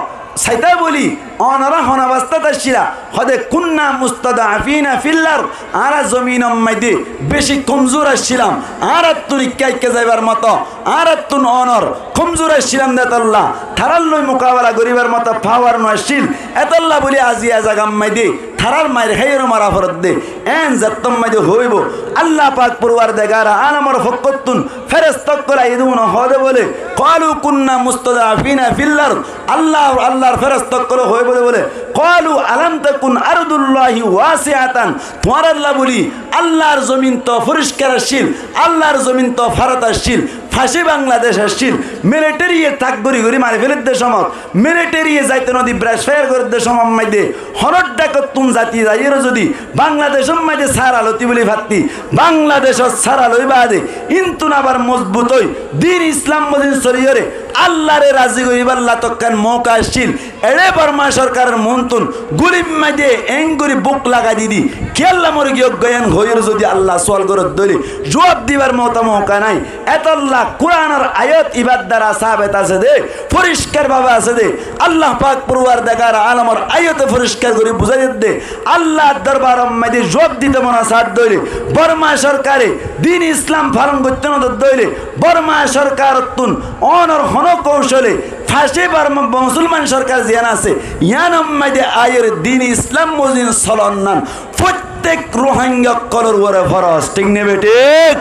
সাইতা বলি অনারা হনাবাস্তা তাসিরা হদে কুন্না মুস্তাদআফিনা ফিল আরদ আরা জমিনের মধ্যে বেশি কমজোর আসছিলাম আর তুই কাইকে যাইবার মতো আর তুন অনর কমজোর আসছিলাম দেতাল্লাহ থারার লই মোকাবেলা করিবার মতো পাওয়ার নয়ছিল এতাল্লাহ বলি আজিয়া জাগাম মাইদে থারার মায়ের খাইয়ের মারা ফরত দে এন যাত্তম মাইদে হইব আল্লাহ পাক পরওয়ারদিগার আলমর ফকতুন ফেরেশতা করা ইদুন হদে বলে ক্বালু কুন্না মুস্তাদআফিনা ফিল আরদ আল্লাহর ফেরেশতা করা হইব বলে ক্বালু আলাম তাকুন আরদুল্লাহি ওয়াসিআতান তোমার আল্লাহ বলি আল্লাহর জমিন তো পরিষ্কার আসছিল আল্লাহর জমিন তো ফারাত আসছিল ফাঁসি বাংলাদেশ আসছিল মিলিটারিয়ে তাক গড়ি গড়ি মারি ফেলে দে সমত মিলিটারিয়ে যাইতে নদী ব্রাশ ফায়ার করে দে সমম মাইদে হরট ডাকত তুম জাতি যাইয়ের যদি বাংলাদেশের মাইদে সারা লতি বলি ভাত্তি বাংলাদেশত সারা লইবা দে ইন্তুন আবার মজবুত হই দিন ইসলাম মদিন শরীয়রে আল্লাহরে রাজি করিবার লাতকান মৌকা আসছিল এড়ে বর্মা সরকারের মন্তুন গরিব মাইদে এঙ্গুরি বুক লাগা দিদি কেল্লা মরে গিয়ে গয়ান হইর যদি আল্লাহ সোয়াল করত দলি জবাব দিবার মতো মৌকা নাই এতল্লাহ কোরআনের আয়াত ইবাদ দ্বারা সাবেত আছে দে পরিষ্কার ভাবে আছে দে আল্লাহ পাক পরওয়ারদিগার আলমের আয়াতে পরিষ্কার করে বুঝাই দে আল্লাহ দরবার মধ্যে জবাব দিতে মনা সাথ দইলে বর্মা সরকারে দিন ইসলাম পালন করতে না দইলে বর্মা সরকার তুন অনর হন কৌশলে ফাঁসি বর্মা মুসলমান সরকার জিয়ান আছে ইয়ানম মধ্যে আয়ের দিন ইসলাম মজিন সলন্নান প্রত্যেক রোহিঙ্গা কলর ওরে ফরজ ঠিক নেবে ঠিক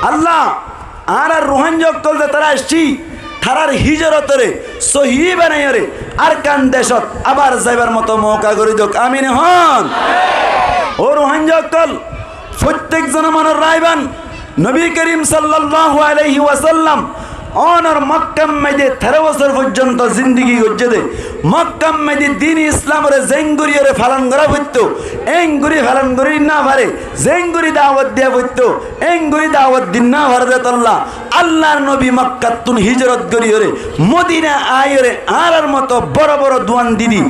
আল্লাহ আর রোহিঙ্গা কল তারা আসছি তারার হিজরতরে সহি বানাইরে আর কান দেশত আবার যাইবার মতো মৌকা করে দোক আমিন হন ও রোহিঙ্গা কল প্রত্যেক জনমানের রায়বান নবী করিম সাল্লাল্লাহু আলাইহি ওয়াসাল্লাম অনর মক্কাম মাইদে 13 বছর পর্যন্ত জিন্দেগি গজ্জে দে মক্কাম মাইদে দিন ইসলামের জেঙ্গুরিয়রে ফালন করা হইতো এঙ্গুরি ফালন করি না পারে জেঙ্গুরি দাওয়াত দেয়া হইতো এঙ্গুরি দাওয়াত দিন না পারে আল্লাহ আল্লাহর নবী মক্কাতুন হিজরত করিয়রে মদিনা আইরে আরার মতো বড় বড় দোয়ান দিদি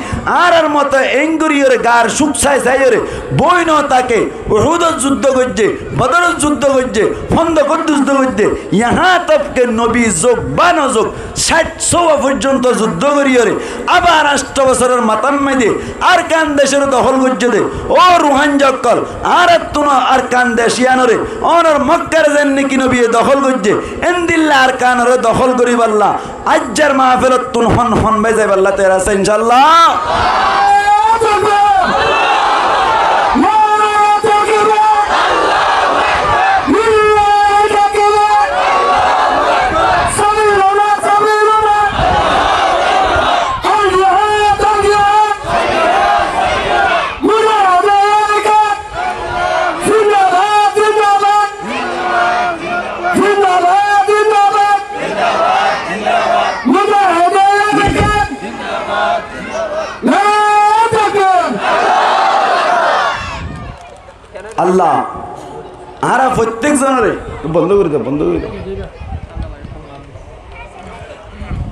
আরার মতো এঙ্গুরিয়রে গার সুকসাই সাইরে বইন তাকে উহুদ যুদ্ধ গজ্জে বদর যুদ্ধ গজ্জে খন্দক যুদ্ধ গজ্জে ইহা তবকে নবী যোগ বা নযোগ 60 পর্যন্ত যুদ্ধ করিয়রে আবার 8 বছরের মাতাম মাইদে আর কান দেশের দখল গজ্জে দে ও রুহানজকল আর তুন আর কান দেশিয়ানরে অনর মক্কার জন্য কি নবী দখল গজ্জে এন্দিল্লা আর কানরে দখল করিবাল্লাহ আজ্জার মাহফিলত তুন হন হন বাজাই বাল্লাহ তেরা ইনশাআল্লাহ আল্লাহ আর প্রত্যেক জনরে বন্ধ করে দাও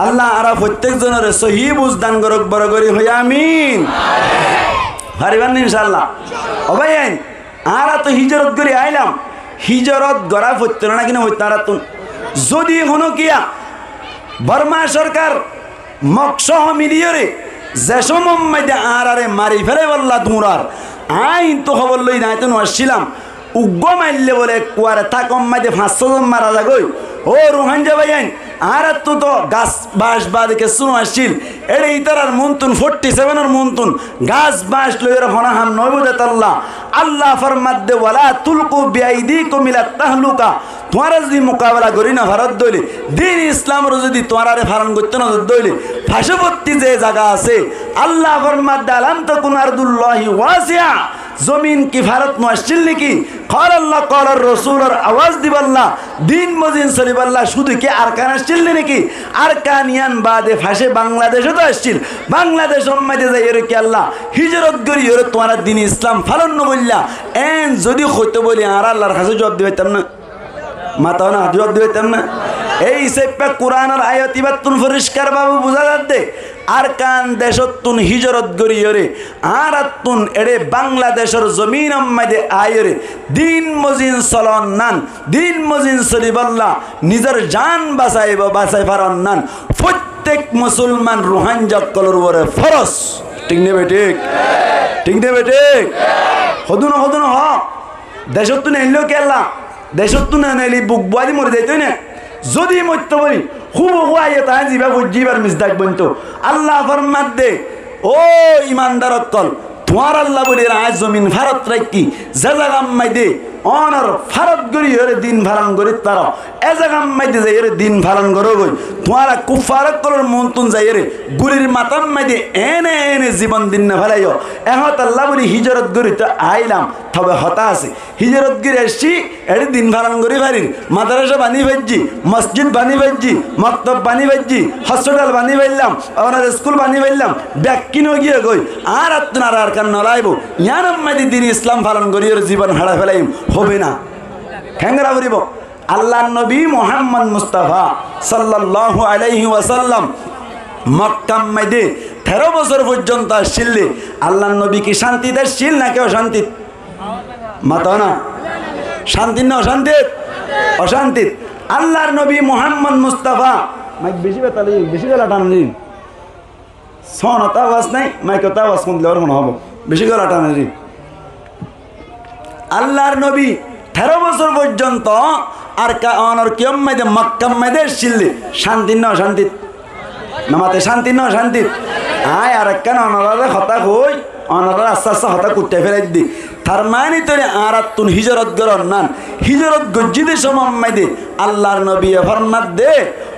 আল্লাহ আর প্রত্যেক জনরে সহি বুঝদান করক বড় করি হই আমিন পারিবেন ইনশাআল্লাহ ও ভাই আর তো হিজরত করে আইলাম হিজরত গড়া হইতো না কিনা হইতো আর যদি হনো কিয়া বর্মা সরকার মকসহ মিলিয়রে যে সময় মধ্যে আরে মারি ফেলে বললা দুরার আইন তো খবর লই নাই তো আসছিলাম উগ্র মারলে বলে কুয়ারে থাকম মাঝে 500 জন মারা যাগই ও রোহানজা ভাই আইন আর তো গাছ বাঁশ বাদিকে শুনো আসছিল এটা ইতারার মন্তুন 47 মন্তুন গাছ বাঁশ লইয়ের হনাহাম নবদে তাল্লাহ আল্লাহ ফরমাদ্দে ওয়ালা তুলকু বিআইদিকুম ইলা তাহলুকা তোমারা যদি মোকাবেলা করি না ভারত দইলে দিন ইসলামের যদি তোমারে ফারণ করতে না দইলে পার্শ্ববর্তী যে জায়গা আছে আল্লাহ ফরমাদ্দে আলাম তাকুন আরদুল্লাহি ওয়াসিআ জমিন কি ভারত নয় নাকি কল আল্লাহ কল রসুলের আওয়াজ দিবাল্লাহ দিন মজিন সলিবাল্লাহ শুধু কি আরকান আসছিল নাকি আরকানিয়ান বাদে ফাঁসে বাংলাদেশে তো আসছিল বাংলাদেশ সম্মাইতে যাই এর কি আল্লাহ হিজরত করি এর তোমার দিন ইসলাম ফালন বললা এন যদি হইতে বলি আর আল্লাহর কাছে জবাব দিবাইতাম না মাতাও না জবাব দিবাইতাম না এই সেপ্পা কোরআনের আয়াত ইবাতুন পরিষ্কার বাবু বুঝা যাচ্ছে আরকান দেশতুন হিজরত গরিয়রে আরাতুন এড়ে বাংলাদেশের জমিন মাঝে আয়রে দিন মজিন চলন নান দিন মজিন চলিবল্লা নিজের জান বাঁচাইব বাঁচাই পারন নান প্রত্যেক মুসলমান রুহান জক্কলের উপরে ফরজ ঠিক নেবে ঠিক ঠিক নেবে ঠিক হদু না হ দেশতুন এলো কেলা দেশতুন এলি বুক বাদি মরে যাইতই না যদি মরতে বলি খুব হুয়াইয়ে তাই জিবা বুঝিবার মিসদাক বলতো আল্লাহ ফরমাত দে ও ইমানদার অক্কল তোমার আল্লাহ বলি আজ জমিন ভারত রাখি যে জায়গাম মাইদে অনর ভারত গড়ি হরে দিন ভারণ করি তার এ জায়গাম মাইদে যাই রে দিন ভারণ করো গই তোমারা কুফার অক্কলের মন্তুন যাই রে গুলির মাতাম মাইদে এনে এনে জীবন দিন না ফেলাইও এহত আল্লাহ বলি হিজরত গড়ি তো আইলাম তবে হতা আছে হিজরত গিয়ে এসছি এটি দিন ভারণ করি পারির মাদ্রাসা বানি ফেলছি মসজিদ বানি ফেলছি মক্তব বানি ফেলছি হসপিটাল বানি ফেললাম আপনার স্কুল বানি ফেললাম ব্যাগ কিনো গিয়ে গই আর আপনার আর কান নলাইব ইয়ান মাদি দিন ইসলাম পালন করি ওর জীবন হারা ফেলাইম হবে না খেঙ্গরা বলিব আল্লাহ নবী মুহাম্মদ মুস্তাফা সাল্লাল্লাহু আলাইহি ওয়াসাল্লাম মক্কা মাইদে 13 বছর পর্যন্ত আসছিলেন আল্লাহ নবী কি শান্তিতে আসছিল না কেউ শান্তি মাতা না শান্তি না অশান্তি অশান্তি আল্লাহর নবী মুহাম্মদ মুস্তাফা মাইক বেশি বেতালি বেশি গলা টানি সনতা আওয়াজ নাই মাইকতা আওয়াজ শুনলে আর মনে হবে বেশি গলা টানি আল্লাহর নবী 13 বছর পর্যন্ত আর অনর কিয়ম মাইদে মক্কা মাইদে আসছিলেন শান্তি না অশান্তি নামাতে শান্তি না অশান্তি আয় আর কেন অনরা কথা কই অনরা আস্তে আস্তে হতা কুটে ফেলে দি তার মানে তোরে আরাতুন হিজরত গরন নান হিজরত গজ্জিদে সমাম্মাইদে আল্লাহর নবী ফরমাত দে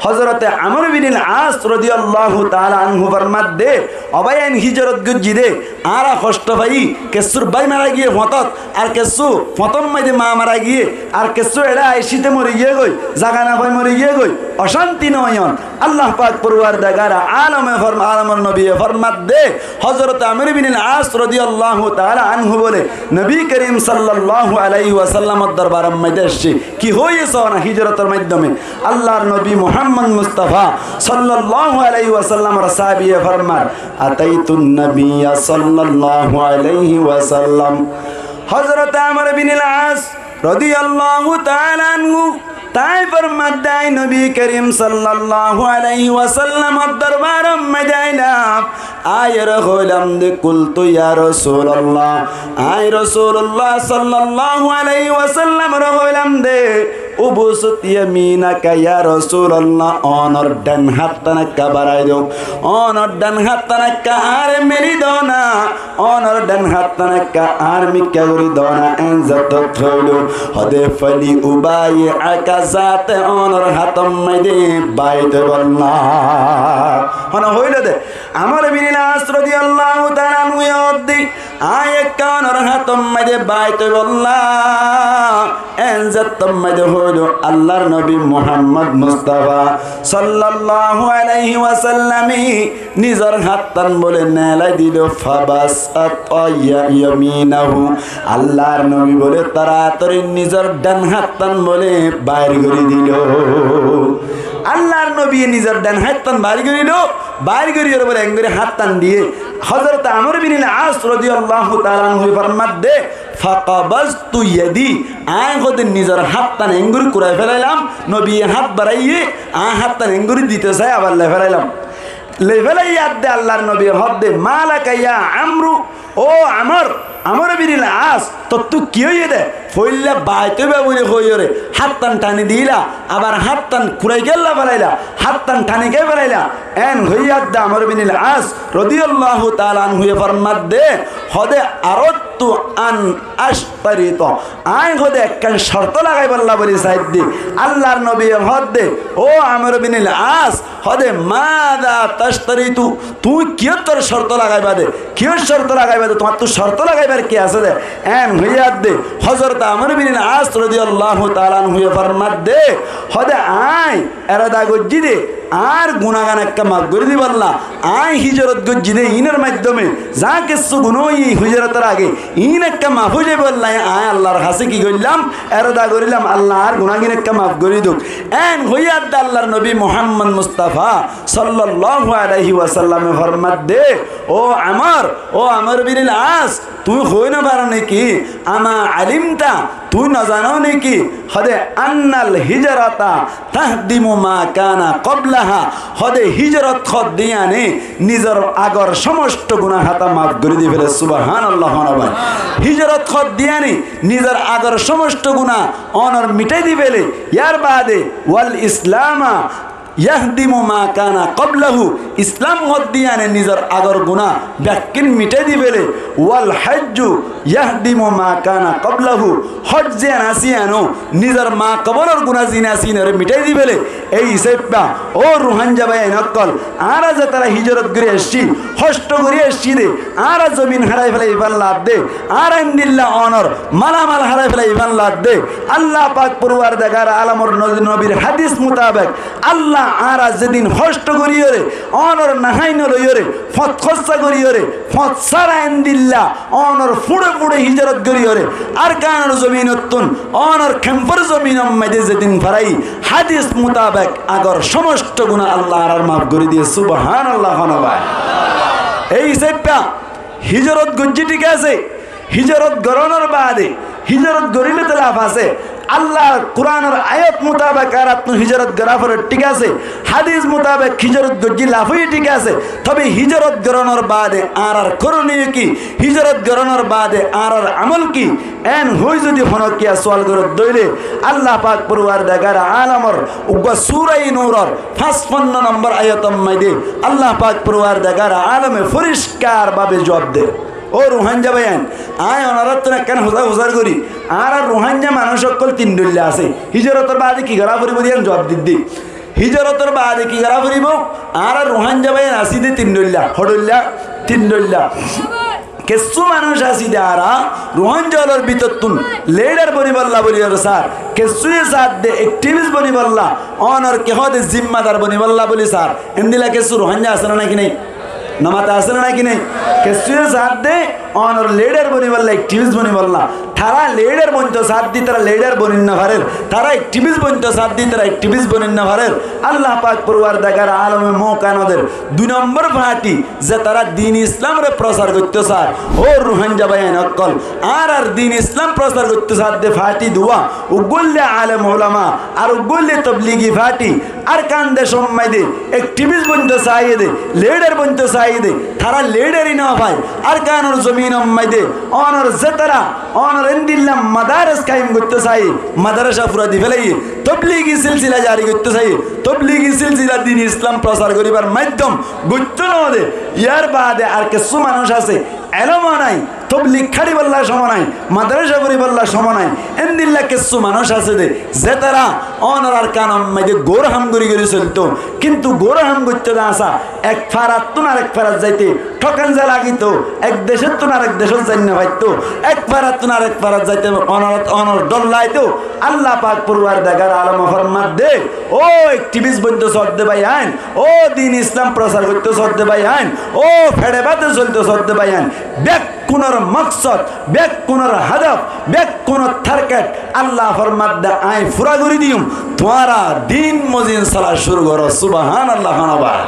হযরতে আমর বিন আস রাদিয়াল্লাহু তাআলা আনহু ফরমাত দে অবায়ান হিজরত গজ্জিদে আরা কষ্ট ভাই কেসুর ভাই মারা গিয়ে ফতত আর কেসু ফতম মাইদে মা মারা গিয়ে আর কেসু এড়া আইসিতে মরে গিয়ে গই জাগানা ভাই মরে গিয়ে গই অশান্তি নয়ন আল্লাহ পাক পরওয়ারদিগার আলমে আলমর নবী ফরমাত দে হযরতে আমর বিন আস রাদিয়াল্লাহু তাআলা আনহু বলে নবী করিম সাল্লাল্লাহু আলাইহি ওয়াসাল্লামের দরবারে মধ্যে এসে কি হয়েছে না হিজরতের মাধ্যমে আল্লাহর নবী মুহাম্মদ মুস্তাফা সাল্লাল্লাহু আলাইহি ওয়াসাল্লামের সাহাবী ফরমান আতাইতুন নবিয়্য সাল্লাল্লাহু আলাইহি ওয়াসাল্লাম হযরত আমর বিন আস রাদিয়াল্লাহু তাআলা আনহু তাই ফরমাত দেয় নবী করিম সাল্লাল্লাহু আলাইহি ওয়াসাল্লামের দরবারে মদিনায় আয়ের হইলাম দে কুলতু ইয়া রাসূলুল্লাহ আয় রাসূলুল্লাহ সাল্লাল্লাহু আলাইহি ওয়াসাল্লাম হইলাম দে উবুসত ইয়ামিনাকা ইয়া রাসূলুল্লাহ অনর ডান হাতটানাকা বাড়াই দাও অনর ডান হাতটানাকা আর মেরি দাও না অনর ডান হাতটানাকা আর মিকা করি দাও না এনজাত থইল হদে ফলি উবাই আকাজাত অনর হাতম মাইদে বাইতে বলনা হনা হইল দে আমার বিন আস রাদিয়াল্লাহু তাআলা আনহু ইয়াদি আয় কানর হাতম মাইদে বাইতে বলনা এনজাত মাইদে আল্লাহর নবী মুহাম্মদ মুস্তাফা সাল্লাল্লাহু আলাইহি ওয়াসাল্লাম নিজের হাতটান বলে নেলাই দিল ফাবাসাত ইয়ামিনাহু আল্লাহর নবী বলে তাড়াতাড়ি নিজের ডান হাতটান বলে বাইর করে দিল আল্লাহর নবী নিজের ডান হাতটান বাইর করে দিল বাইর করে বলে এঙ্গরে হাতটান দিয়ে হযরত আমর বিন আস রাদিয়াল্লাহু তাআলা আনহু ফরমাত দে ফাকাবাজতু ইয়াদি আয় হতে নিজের হাতটান এঙ্গুরি কুড়াই ফেলাইলাম নবী হাত বাড়াইয়ে হাতটান এঙ্গুরি দিতে চাই আবার লে ফেলাইলাম লে ফেলাই দে আল্লাহর নবী হদ দে মালাকা ইয়া আমরু ও আমর আমার বিনিল আস তো তুই কি হইয়ে দে ফইল্লা বাইতে বলে হইরে হাত টান টানি দিলা আবার হাত টান কুড়াই গেল্লা বেলাইলা হাত টান টানি গে বেলাইলা এন হইয়া দা আমার বিনিল আস রাদিয়াল্লাহু তাআলা আনহু ফরমাত দে হদে আরাদতু আন আশতারিত আই হদে একখান শর্ত লাগাই বললা বলি সাইদ দি আল্লাহর নবী হদে ও আমার বিনিল আস হদে মাদা তাশতারিতু তুই কি তোর শর্ত লাগাইবা দে কি শর্ত লাগাইবা দে তোমার তো শর্ত লাগাইবার কি আছে দে এন হইয়া দে হযরত আমর বিন আস রাদিয়াল্লাহু তাআলা আনহু ফরমাত দে হদে আই এরাদা গজ্জি দে আর গুনাহগান একটা মাফ করে দি বললা আই হিজরত গজ্জি দে ইনের মাধ্যমে যা কিছু গুনাহ এই হিজরতের আগে ইন একটা মাফ হয়ে যাবে বললা আই আল্লাহর কাছে কি কইলাম এরাদা করিলাম আল্লাহ আর গুনাহগিন একটা মাফ করে দাও এন হইয়া দে আল্লাহর নবী মুহাম্মদ মুস্তাফা সাল্লাল্লাহু আলাইহি ওয়াসাল্লাম ফরমাত দে ও আমর বিন আস তুই হই না পারো নাকি আমা আলিমতা তুই না জানো নাকি হদে আন্নাল হিজরাতা তাহদিমু মা কানা ক্বাবলাহা হদে হিজরত খদ দিয়ানে নিজের আগর সমস্ত গুনাহ হাতা মাফ করে দি ফেলে সুবহানাল্লাহ নবাই হিজরত খদ দিয়ানে নিজের আগর সমস্ত গুনাহ অনর মিটাই দি ফেলে ইয়ার বাদে ওয়াল ইসলামা ইয়াহদিমু মা কানা ক্বাবলাহু ইসলাম হদ্দিয়ানে নিজের আগর গুনাহ ব্যাকিন মিটাই দিবেলে ওয়াল হজ্জু ইয়াহদিমু মা কানা ক্বাবলাহু হজ যে নাসিয়ানো নিজের মা কবরের গুনাহ জিনাসিনের মিটাই দিবেলে এই হিসাবটা ও রুহান যাবাই নকল আরা যে তারা হিজরত করে আসছি হষ্ট করে আসছি দে আরা জমিন হারাই ফেলে ইবান লাভ দে আর আইন্দিল্লাহ অনর মালামাল হারাই ফেলে ইবান লাভ দে আল্লাহ পাক পরওয়ারদিগার আলমর নবীর হাদিস মোতাবেক আল্লাহ আরা যেদিন হষ্ট করিয়রে অনর নাহাইন লইয়রে ফত খসা করিয়রে ফত সারাইন দিল্লা অনর ফুড়ে ফুড়ে হিজরত করিয়রে আর কানর জমিনতুন অনর খেম্পর জমিন মধ্যে যেদিন ফারাই হাদিস মোতাবেক আগর সমস্ত গুনাহ আল্লাহ আর মাফ করে দিয়ে সুবহানাল্লাহ নবাই এই সেপা হিজরত গজ্জি ঠিক আছে হিজরত গরনের বাদে হিজরত গরিলে তো লাভ আছে আল্লাহ কোরআনের আয়াত মোতাবেক আর আপনি হিজরত গরাফর ঠিক আছে হাদিস মোতাবেক হিজরত গজ্জি লাভই ঠিক আছে তবে হিজরত গরনের বাদে আর করণীয় কি হিজরত গরনের বাদে আর আমল কি এন হই যদি হনকিয়া সওয়াল করে দইলে আল্লাহ পাক পরওয়ারদিগার আলমর উবা সূরা নূরের 55 নম্বর আয়াতম মধ্যে আল্লাহ পাক পরওয়ারদিগার আলমে পরিষ্কার ভাবে জবাব দেয় ও রোহাঞ্জা ভাইয়ান আয় অনারত কেন হুজার করি আর রোহাঞ্জা মানুষ সকল তিন ডল্লা আছে হিজরতের বাদে কি গড়া ফুরিব দিয়ে জবাব দিদি হিজরতের বাদে কি গড়া ফুরিব আর রোহাঞ্জা ভাইয়ান আসি দে তিন ডল্লা হডল্লা তিন ডল্লা কিছু মানুষ আসি দে আর রোহাঞ্জলের ভিতর তুন লেডার বনি বললা বলি আর স্যার কিছু সাথ দে অ্যাক্টিভিস্ট বনি বললা অনর কেহ দে জিম্মাদার বনি বললা বলি স্যার এমদিলা কিছু রোহাঞ্জা আছে নাকি নেই নমাতা আছে নাকি নেই কেসুয়ে সাথ দে অনর লিডার বনি বললা অ্যাক্টিভিস্ট বনি বললা তারা লিডার বনতো সাথ দি তারা লিডার বনিন না পারেন তারা অ্যাক্টিভিস্ট বনতো সাথ দি তারা অ্যাক্টিভিস্ট বনিন না পারেন আল্লাহ পাক পরওয়ারদিগার আলমে মওকানদের দুই নম্বর পার্টি যে তারা দ্বীন ইসলামের প্রচার করতে চায় ও রুহানজা ভাইয়ান অকল আর দ্বীন ইসলাম প্রচার করতে চায় দে পার্টি দুয়া উগল্লে আলেম ওলামা আর উগল্লে তবলিগি পার্টি আর কান্দে সময় দে অ্যাক্টিভিস্ট বনতে চাই দে লিডার বনতে চাই দে তারা লিডারই না ভাই আর কানর জমিন মধ্যে অনর জেতারা অনর এন্দিল্লা মাদারস কায়েম করতে চাই মাদ্রাসা পুরা দি ফেলাই তবলিগি সিলসিলা জারি করতে চাই তবলিগি সিলসিলা দ্বীন ইসলাম প্রচার করিবার মাধ্যম গুরুত্ব না দে ইয়ার বাদে আর কিছু মানুষ আছে এলমা নাই তবলিগ খাড়ি বললা সময় নাই মাদ্রাসা করি বললা সময় নাই এন্দিল্লা কিছু মানুষ আছে দে যে তারা অনর আর কানম মধ্যে গোরহাম করি করে চলতো কিন্তু গোরহাম করতে না আসা এক ফারাত তুন আর এক ফারাত যাইতে ঠকান যা লাগিত এক দেশের তুন আর এক দেশের যাই না ভাইতো এক ফারাত তুন আর এক ফারাত যাইতে অনর ডল্লাইতো আল্লাহ পাক পরওয়ারদিগার আলম ফরমাত দে ও অ্যাক্টিভিস্ট বন্ধু সদ্দে ভাই আইন ও দ্বীন ইসলাম প্রচার করতে সদ্দে ভাই আইন ও ফেড়ে বাতে চলতে সদ্দে ভাই আইন ব্যাক কোনর মকসদ ব্যাক কোনর হাদফ ব্যাক কোনর টার্গেট আল্লাহ ফরমাত দে আই ফুরা করে দিম তোমারা দিন মজিন সালা শুরু করো সুবহানাল্লাহ নবাই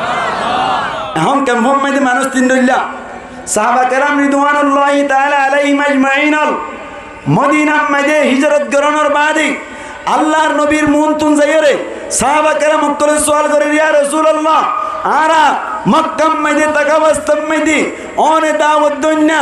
এখন কেমন মধ্যে মানুষ তিন দইলা সাহাবা কেরাম রিদওয়ানুল্লাহি তাআলা আলাইহিম আজমাইন মদিনা মধ্যে হিজরত করানোর বাদে আল্লাহর নবীর মন তুন যাইরে সাহাবা কেরাম মক্কায় সওয়াল করে ইয়া রাসূলুল্লাহ আরা মক্কাম মাইদে টাকা বাস্তব মাইদে অনে দাওয়াত দন্যা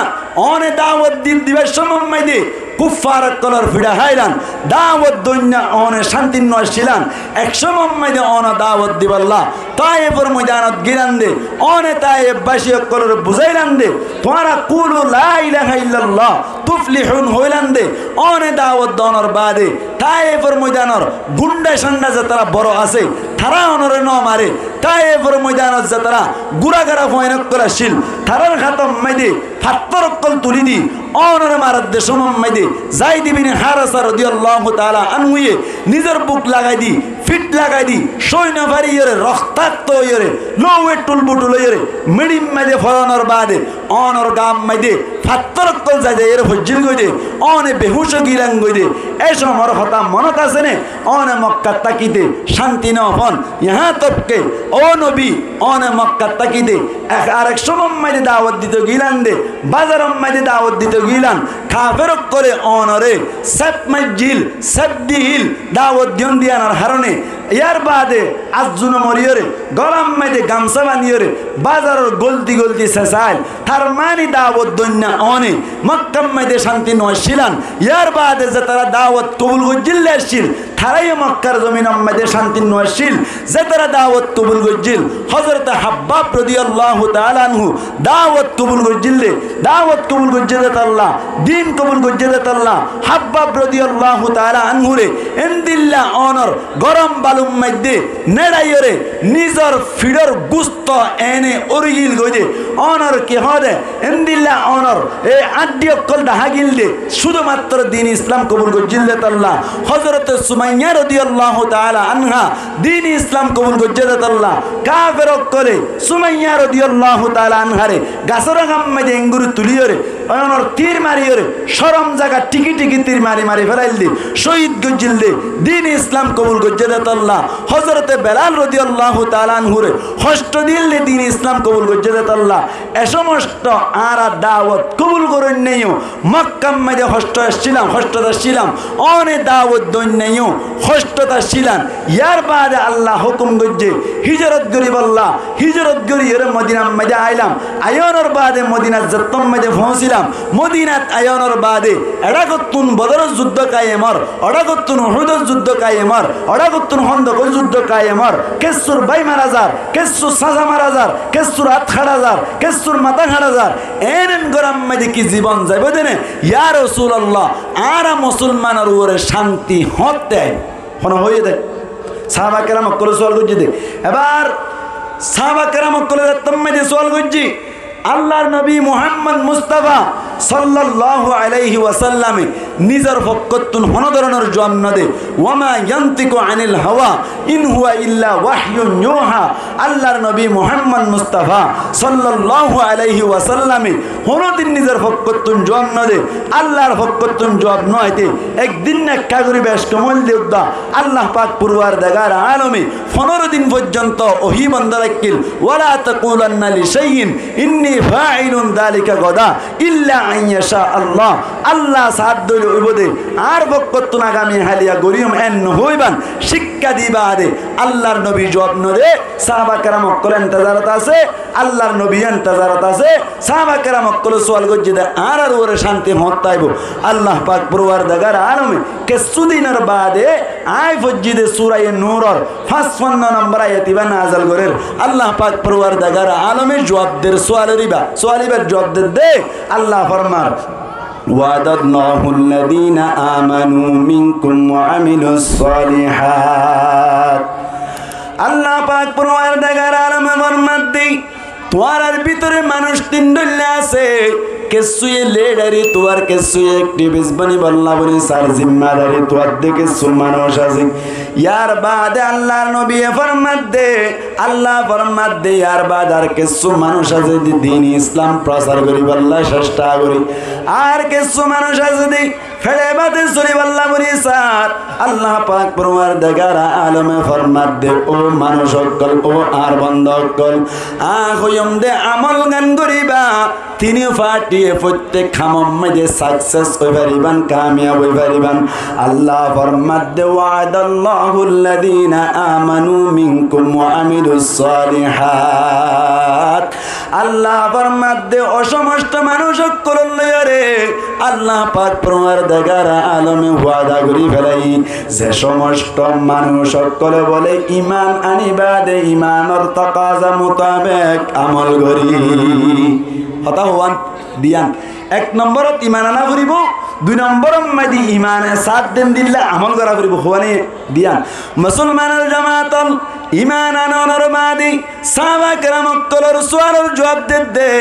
অনে দাওয়াত দিবার সময় মাইদে কুফার কলর ফিডা হাইলান দাওয়াত দন্যা অনে শান্তি নয় ছিলান একশো মাইদে অনা দাওয়াত দিবাল্লা তায়েফের ময়দানত গিরান দে অনে তায়েফ বাসী কলর বুঝাইলান দে তোমরা কুলু লা ইলাহা ইল্লাল্লাহ তুফলিহুন হইলান দে অনে দাওয়াত দনর বাদে তায়েফের ময়দানর গুন্ডা সান্ডা যে তারা বড় আছে তারা অনরে ন মারে তায়েফের ময়দানত যে তারা গুড়াগাড়া ভয়ানক করা শিল তারার খাতম মাইদে ফাত্তর কল তুলি দি অনরে মারার দেশ মাইদে যাই দিবিনে হারাসা রাদিয়াল্লাহু তাআলা আনহুয়ে নিজের বুক লাগাই দি ফিট লাগাই দি সৈন্য ভারী ইয়ে রক্তাক্ত ইয়ে লোয়ে টুলবুটুল ইয়ে মিডিম মাইদে ফলানোর বাদে অনর গাম মাইদে ফাত্তর কল যাই যায় এর হজ্জিল গই দে অনে বেহুশ গিলাং গই দে এই সময় হতা মনত আছে নে অনে মক্কা তাকিতে শান্তি ন হন ইহা তবকে ও নবী অনে মক্কা তাকিতে আরেক সময় মাইদে দাওয়াত দিতে গিলান দে বাজার মাইদে দাওয়াত দিতে গিলান কাফের করে অনরে সেপ মজ্জিল সেপ দিহিল দাওয়াত দিন দিয়ানার হারণে ইয়ার বাদে আজুন মরিয়রে গলাম মাইদে গামছা বানিয়রে বাজারের গলতি গলতি শেষাইল তার মানি দাওয়াত দন্যা অনে মক্কাম মাইদে শান্তি নয় ছিলান ইয়ার বাদে যে তারা দাওয়াত কবুল গজ্জিল আসছিল তারাই মক্কার জমিন মাইদে শান্তি নয় ছিল যে তারা দাওয়াত কবুল গজ্জিল হযরত হাব্বাব রাদিয়াল্লাহু তাআলা আনহু দাওয়াত কবুল গজ্জিল দাওয়াত কবুল গজ্জিল আল্লাহ দিন কবুল গজ্জিল আল্লাহ হাব্বাব রাদিয়াল্লাহু তাআলা আনহু রে এন্দিল্লা অনর গরম বালুম মাইদে নেড়াইরে নিজর ফিডর গুস্ত এনে ওরিগিল গজে অনর কি হদে এন্দিল্লা অনর এই আড্ডি অকল ডাহাগিল দে শুধুমাত্র দিন ইসলাম কবুল গজ্জিল আল্লাহ হযরত সুমাইয়া রাদিয়াল্লাহু তাআলা আনহা দিন ইসলাম কবুল গজ্জিল আল্লাহ কাফের করে সুমাইয়া রাদিয়াল্লাহু তাআলা আনহারে গাছর গাম মাইদে এঙ্গুরু তুলিয়রে অনর তীর মারিয়রে শরম জায়গা টিকি টিকি তীর মারি মারি ফেলাইল দি শহীদ গজ্জিল দে দিন ইসলাম কবুল গজ্জিল আল্লাহ হযরত বেলাল রাদিয়াল্লাহু তাআলা আনহুরে হষ্ট দিলে দিন ইসলাম কবুল গজ্জিল আল্লাহ এ সমস্ত আর দাওয়াত কবুল করেন নেইও মক্কা মাইদে হষ্ট আসছিলাম হষ্টতা ছিলাম অনে দাওয়াত দন নেইও হষ্টতা ছিলাম ইয়ার বাদে আল্লাহ হুকুম গজ্জে হিজরত করি বললা হিজরত করি এর মদিনা মাইদে আইলাম আয়নর বাদে মদিনা যত্তম মাইদে পৌঁছিলাম মদিনাত আয়নর বাদে এড়াগতুন বদর যুদ্ধ কায়েমর অড়াগতুন উহুদ যুদ্ধ কায়েমর অড়াগতুন খন্দক যুদ্ধ কায়েমর কেসুর বাই মারাজার কেসুর সাজা মারাজার কেসুর হাত খাড়াজার কেসুর মাথা খাড়াজার এনন গরম মাইদে কি জীবন যাইব দেনে ইয়া রাসূলুল্লাহ আর মুসলমানের উপরে শান্তি হতে কোন হয়ে দেয় সাহাবা কেরাম কল সওয়াল করছি দে এবার সাহাবা কেরাম কল তম্মাইদে সওয়াল করছি আল্লাহর নবী মুহাম্মদ মুস্তাফা সাল্লাল্লাহু আলাইহি ওয়াসাল্লামে নিজের ফকতুন হন ধরনের জবাব না দে ওয়ামা ইয়ান্তিকু আনিল হাওয়া ইন হুয়া ইল্লা ওয়াহয়ুন ইউহা আল্লাহর নবী মুহাম্মদ মুস্তাফা সাল্লাল্লাহু আলাইহি ওয়াসাল্লামে হনদিন নিজের ফকতুন জবাব না দে আল্লাহর ফকতুন জবাব নয়তে একদিন না কাগরি বেশ কমল দেউদা আল্লাহ পাক পরওয়ারদিগার আলমে 15 দিন পর্যন্ত ওহী বন্ধ রাখিল ওয়ালা তাকুলান্না লিশাইইন ইন্নী ফাইলুন যালিকা গাদা ইল্লা আইয়াশা আল্লাহ আল্লাহ সাধ্য হইবদে আর বকতুন আগামী হালিয়া গরিয়ম এন হইবান শিক্ষা দিবা দে আল্লাহর নবী জবাব নদে সাহাবা কেরাম কল ইন্তজারত আছে আল্লাহর নবী ইন্তজারত আছে সাহাবা কেরাম কল সওয়াল গজ্জে দে আর ওরে শান্তি হতাইব আল্লাহ পাক পরওয়ারদিগার আলমে কিছুদিনের বাদে আয় ফজ্জিদে সূরা নূরর 55 নম্বর আয়াত ইবা নাযিল করের আল্লাহ পাক পরওয়ারদিগার আলমে জবাব দের সওয়ালিবার জবাব দে আল্লাহ ফরমার وعدَدْنَاهُ الَّذِينَ آمَنُوا مِنكُمْ وَعَمِلُوا الصَّالِحَاتِ আল্লাহ পাক পরওয়ারদিগার আলমে ফরমান দেই তোমার ভিতরে মানুষ তিন দলে আছে কেসুয়ে লেডারি তোয়ার কেসুয়ে অ্যাক্টিভিস্ট বনি বল্লা বনি সার জিম্মাদারি তোয়ার দেখে মানুষ আছে ইয়ার বাদে আল্লাহর নবী ফরমাত দে আল্লাহ ফরমাত দে ইয়ার বাদ আর কিছু মানুষ আছে দিন ইসলাম প্রচার করি বল্লা চেষ্টা করি আর কিছু মানুষ আছে ফেড়ে বাদে শরীফ আল্লাহ বলি স্যার আল্লাহ পাক পরওয়ারদিগার আলমে ফরমাত দে ও মানুষ সকল ও আর বন্ধ সকল হইম দে আমল গান করিবা তিনি ফাটিয়ে প্রত্যেক খামম মধ্যে সাকসেস হই পারিবান কামিয়াব হই পারিবান আল্লাহ ফরমাত দে ওয়াদাল্লাহুল্লাযীনা আমানু মিনকুম ওয়া আমিলুস সালিহাত আল্লাহ ফরমাত দে অসমস্ত মানুষ সকল লয়রে আল্লাহ পাক পরওয়ারদিগার আলমে ওয়াদা করি ফেলাই যে সমস্ত মানুষ সকল বলে ঈমান আনিবা দে ঈমানের তাকাজা মোতাবেক আমল করি কথা হওয়ান দিয়ান এক নম্বরত ঈমান আনা করিব দুই নম্বরত মাদি ঈমানে সাথ দেন দিল্লা আমল করা করিব হওয়ানি দিয়ান মুসলমানের জামাতল ঈমান আনানোর মাদি সাহাবা কেরাম কলর সুয়ালের জবাব দে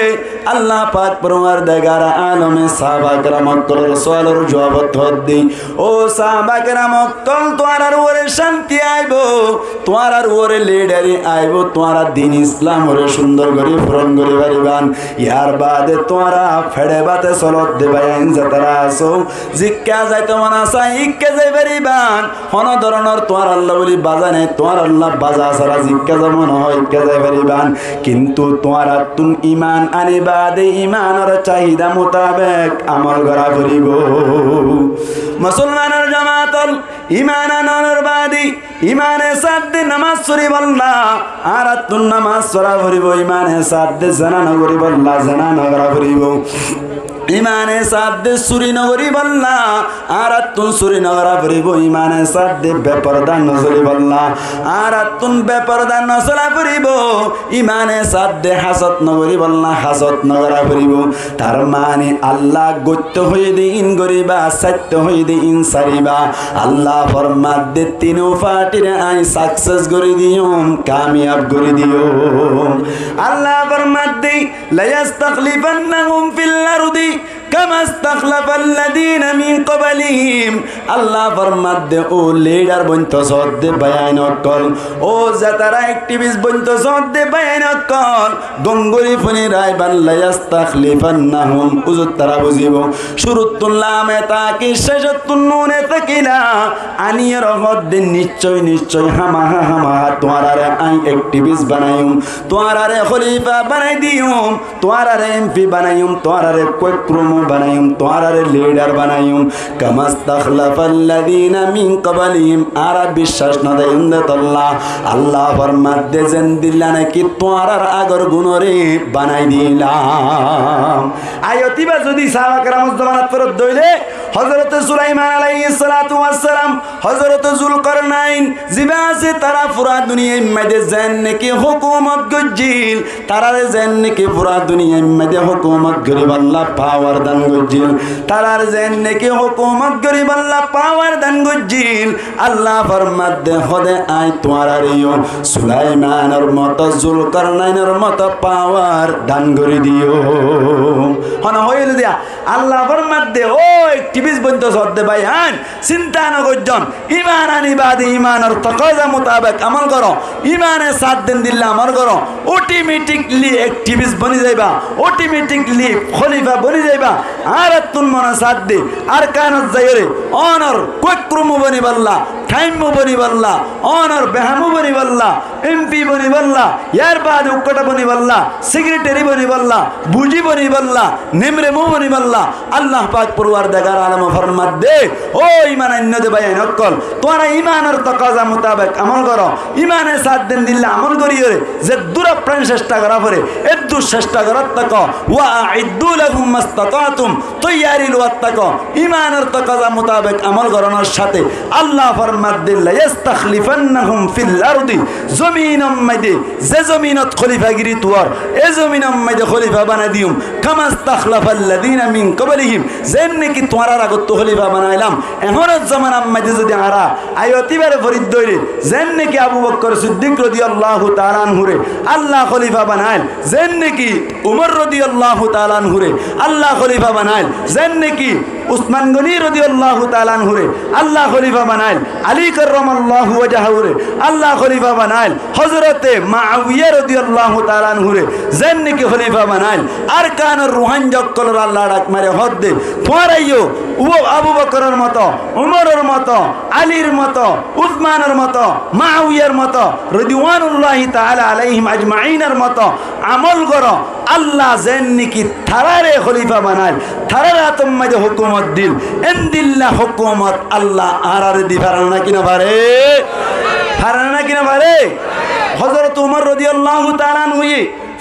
আল্লাহ পাক পরওয়ারদিগার আলমে সাহাবা কেরাম কলর সুয়ালের জবাব দি ও সাহাবা কেরাম কল তোমার ওরে শান্তি আইব তোমার ওরে লিডারি আইব তোমার দিন ইসলাম ওরে সুন্দর করে পূরণ করে পারিবান ইয়ার বাদে তোমারা ফেড়ে বাতে চলত দেবাইন যাতারা আসো জিজ্ঞা যাইতে মনে আসা ইকে যাই পারিবান কোন ধরনের তোমার আল্লাহ বলি বাজা নেই তোমার আল্লাহ বাজা সারা জিজ্ঞা যাব না হয় ইকে যাই পারিবান কিন্তু তোমার তুম ঈমান আনিবা দে ঈমানের চাহিদা মোতাবেক আমল করা করিব মুসলমানের জামাতল ঈমান আনানোর বাদী ঈমানে সাথে নামাজ পড়িব আল্লাহ আর তুন নামাজ পড়া করিব ঈমানে সাথে জানা না করিব আল্লাহ জানা না করা করিব ঈমানে সাথে চুরি নগরি বল্লা আর তুন চুরি নগরা ফুরিব ঈমানে সাথে বেপরদা নজরি বল্লা আর তুন বেপরদা নচলা ফুরিব ঈমানে সাথে হাসত নগরি বল্লা হাসত নগরা ফুরিব তার মানে আল্লাহ গত্য হয়ে দি ইন গরিবা সত্য হয়ে দি ইন সারিবা আল্লাহ ফরমাত দে তিন ফাটিরে আই সাকসেস করে দিও কামিয়াব করে দিও আল্লাহ ফরমাত দে লায়াস্তাখলিফান্নাহুম ফিল আরদি كما استخلف الذين من قبلهم আল্লাহ ফরমাত দে ও লিডার বন্ত সদ বয়ান কর ও যাতারা অ্যাক্টিভিস্ট বন্ত সদ বয়ান কর গঙ্গুরি ফনি রায় বাল্লা ইস্তাখলিফান্নাহুম উজুত তারা বুঝিব শুরুতুল লামে তাকি শেষতুন নুনে তাকিলা আনিয়ে রহত দিন নিশ্চয় নিশ্চয় হামাহা হামাহা তোমারে আই অ্যাক্টিভিস্ট বানাইম তোমারে খলিফা বানাই দিউম তোমারে এমপি বানাইম তোমারে কোক্রম বানাইম তোমারে লিডার বানাইম কামাস্তাখলাফাল্লাযীনা মিন ক্বাবলিহিম আর বিশ্বাস না দেন আল্লাহ আল্লাহ ফরমাত দে যেন দিলা নাকি তোমার আগর গুণরে বানাই দিলাম আয়তিবা যদি সাহাবা কেরাম জামানাত ফরত দইলে হযরত সুলাইমান আলাইহিস সালাতু ওয়াস সালাম হযরত যুলকারনাইন জিবা আছে তারা পুরা দুনিয়ার মধ্যে যেন নাকি হুকুমত গজ্জিল তারারে যেন নাকি পুরা দুনিয়ার মধ্যে হুকুমত গরিব আল্লাহ পাওয়ার দান গজ্জিল তারার যেন নাকি হুকুমত গরিব আল্লাহ পাওয়ার দান গজ্জিল আল্লাহ ফরমাত দে খোদে আই তোমারারিও সুলাইমানের মত যুলকারনাইনের মত পাওয়ার দান করে দিও হন হইল দিয়া আল্লাহ ফরমাত দে ও অ্যাক্টিভিস্ট বন্ত সদ্দে ভাই আন চিন্তা না করজন ঈমান আনিবাদি ঈমানের তাকাজা মোতাবেক আমল করো ঈমানে সাথ দেন দিল্লা আমল করো অটোমেটিকলি অ্যাক্টিভিস্ট বনি যাইবা অটোমেটিকলি খলিফা বনি যাইবা আর তুন মনে সাথ দে আর কানত যাইরে অনর কোক্রম বনি বল্লা টাইম বনি বল্লা অনর বেহামু বনি বল্লা এমপি বনি বল্লা ইয়ার বাদ উকটা বনি বল্লা সেক্রেটারি বনি বল্লা বুজি বনি বল্লা নিমরে মু বনি বল্লা আল্লাহ পাক পরওয়ারদিগার আলম ফরমাত দে ও ঈমান আন্নদে বায়ান অকল তোরা ঈমানের তাকাজা মোতাবেক আমল করো ঈমানে সাথ দেন দিল্লা আমল করিও রে যে দূর প্রাণ চেষ্টা করা পরে এদু চেষ্টা করত তাক ওয়া আইদু লাহুম মাস্তাতাতুম তৈয়ারি লওয়াত তাক ঈমানের তাকাজা মোতাবেক আমল করানোর সাথে আল্লাহ ফরমাত দিল্লা ইস্তাখলিফান্নাহুম ফিল আরদি জমিনের মধ্যে যে জমিনত খলিফাগিরি তোর এই জমিনের মধ্যে খলিফা বানাই দিউম কামা ইস্তাখলাফাল্লাযীনা মিন ক্বাবলিহিম যেন নাকি তোমার আগত খলিফা বানাইলাম এমনের জামানার মধ্যে যদি আরা আয়তিবারে ফরিদ দইরে যেন নাকি আবু বকর সিদ্দিক রাদিয়াল্লাহু তাআলা আনহুরে আল্লাহ খলিফা বানাইল যেন নাকি উমর রাদিয়াল্লাহু তাআলা আনহুরে আল্লাহ খলিফা বানাইল যেন নাকি উসমান গনি রাদিয়াল্লাহু তাআলা আনহুরে আল্লাহ খলিফা বানাইল, আলী কাররামাল্লাহু ওয়াজহাহুরে আল্লাহ খলিফা বানাইল, হযরতে মুআবিয়া রাদিয়াল্লাহু তাআলা আনহুরে জেন্নিকে খলিফা বানাইল। আরকানুর রুহান জক্কলর আল্লাহ ডাক মারে হদ দে তোরাইও ও আবু বকরের মতো, উমরের মতো, আলীর মতো, উসমানের মতো, মুআবিয়ার মতো রাদিয়াল্লাহু তাআলা আলাইহিম আজমাইনের মতো আমল করো। আল্লাহ জেন্নিকি থারারে খলিফা বানাইল, থারার আতম মাঝে হুকুমত দিল, এন্দিল্লা হুকুমত আল্লাহ আরারে দি ফারানা না কিনা পারে, ফারানা না কিনা পারে। হযরত উমর রাদিয়াল্লাহু তাআলা আনহু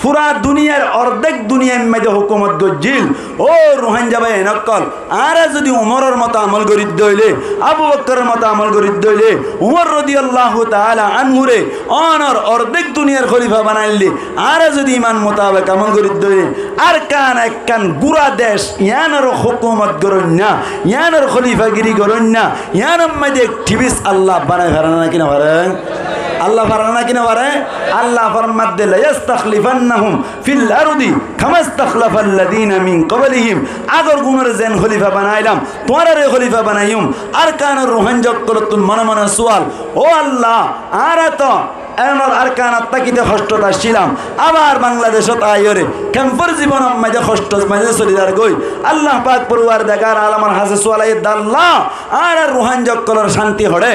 পুরা দুনিয়ার অর্ধেক দুনিয়ার মাঝে হুকুমত গজিল। ও রুহান যাবে নকল আর যদি উমরের মতো আমল করি দইলে, আবু বকরের মতো আমল করি দইলে, উমর রাদিয়াল্লাহু তাআলা আনহুরে অনর অর্ধেক দুনিয়ার খলিফা বানাইলি আর যদি ইমান মোতাবেক আমল করি দইলে আর কান এক কান গুড়া দেশ ইয়ানোর হুকুমত করুন না, ইয়ানোর খলিফাগিরি করুন না, ইয়ানোর মাঝে টিভিস আল্লাহ বানাই ফেরান না কিনা পারেন, আল্লাহ ফারানা কিনা পারে। আল্লাহ ফরমাত দিল ইস্তাখলিফান্নাহুম ফিল আরদি কামা ইস্তাখলাফাল্লাযীনা মিন ক্বাবলিহিম, আগর গুণের যেন খলিফা বানাইলাম তোমারে খলিফা বানাইম। আর কানুর রুহান জক্কলতুন মনে মনে সওয়াল, ও আল্লাহ আর তো এমন আর কানাত তাকিতে কষ্টতা ছিলাম, আবার বাংলাদেশত আইরে ক্যাম্পর জীবন মাঝে কষ্ট মাঝে চলিদার গই। আল্লাহ পাক পরওয়ার দেখার আলমার হাসে সোয়ালাই দাল্লাহ আর রুহান জক্কলর শান্তি হড়ে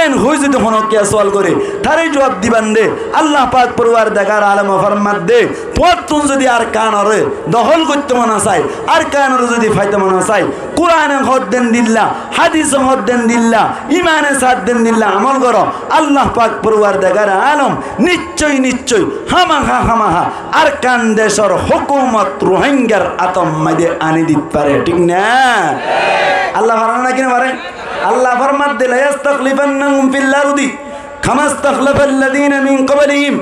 এন হই যদি হনকিয়া সোয়াল করে তারই জবাব দিবান দে। আল্লাহ পাক পরওয়ার দেখার আলম ফরমাত দে তোর তুন যদি আর কানরে দখল করতে মনে চাই, আর কানরে যদি ফাইতে মনে চাই, কোরআনে হদ দেন দিল্লা, হাদিসে হদ দেন দিল্লা, ইমানে সাথ দেন দিল্লা আমল করো। আল্লাহ পাক পরওয়ার দেখার আলম নিশ্চয় নিশ্চয় হামাহা হামাহা আর কান দেশর হুকুমত রোহিঙ্গার আতম মাঝে আনি দিতে পারে, ঠিক না? আল্লাহ ফারানা কিনা পারে। আল্লাহ ফরমাত দিল ইস্তাখলিফান্নাহুম ফিল আরদি কামা ইস্তাখলাফাল্লাযীনা মিন ক্বাবলিহিম,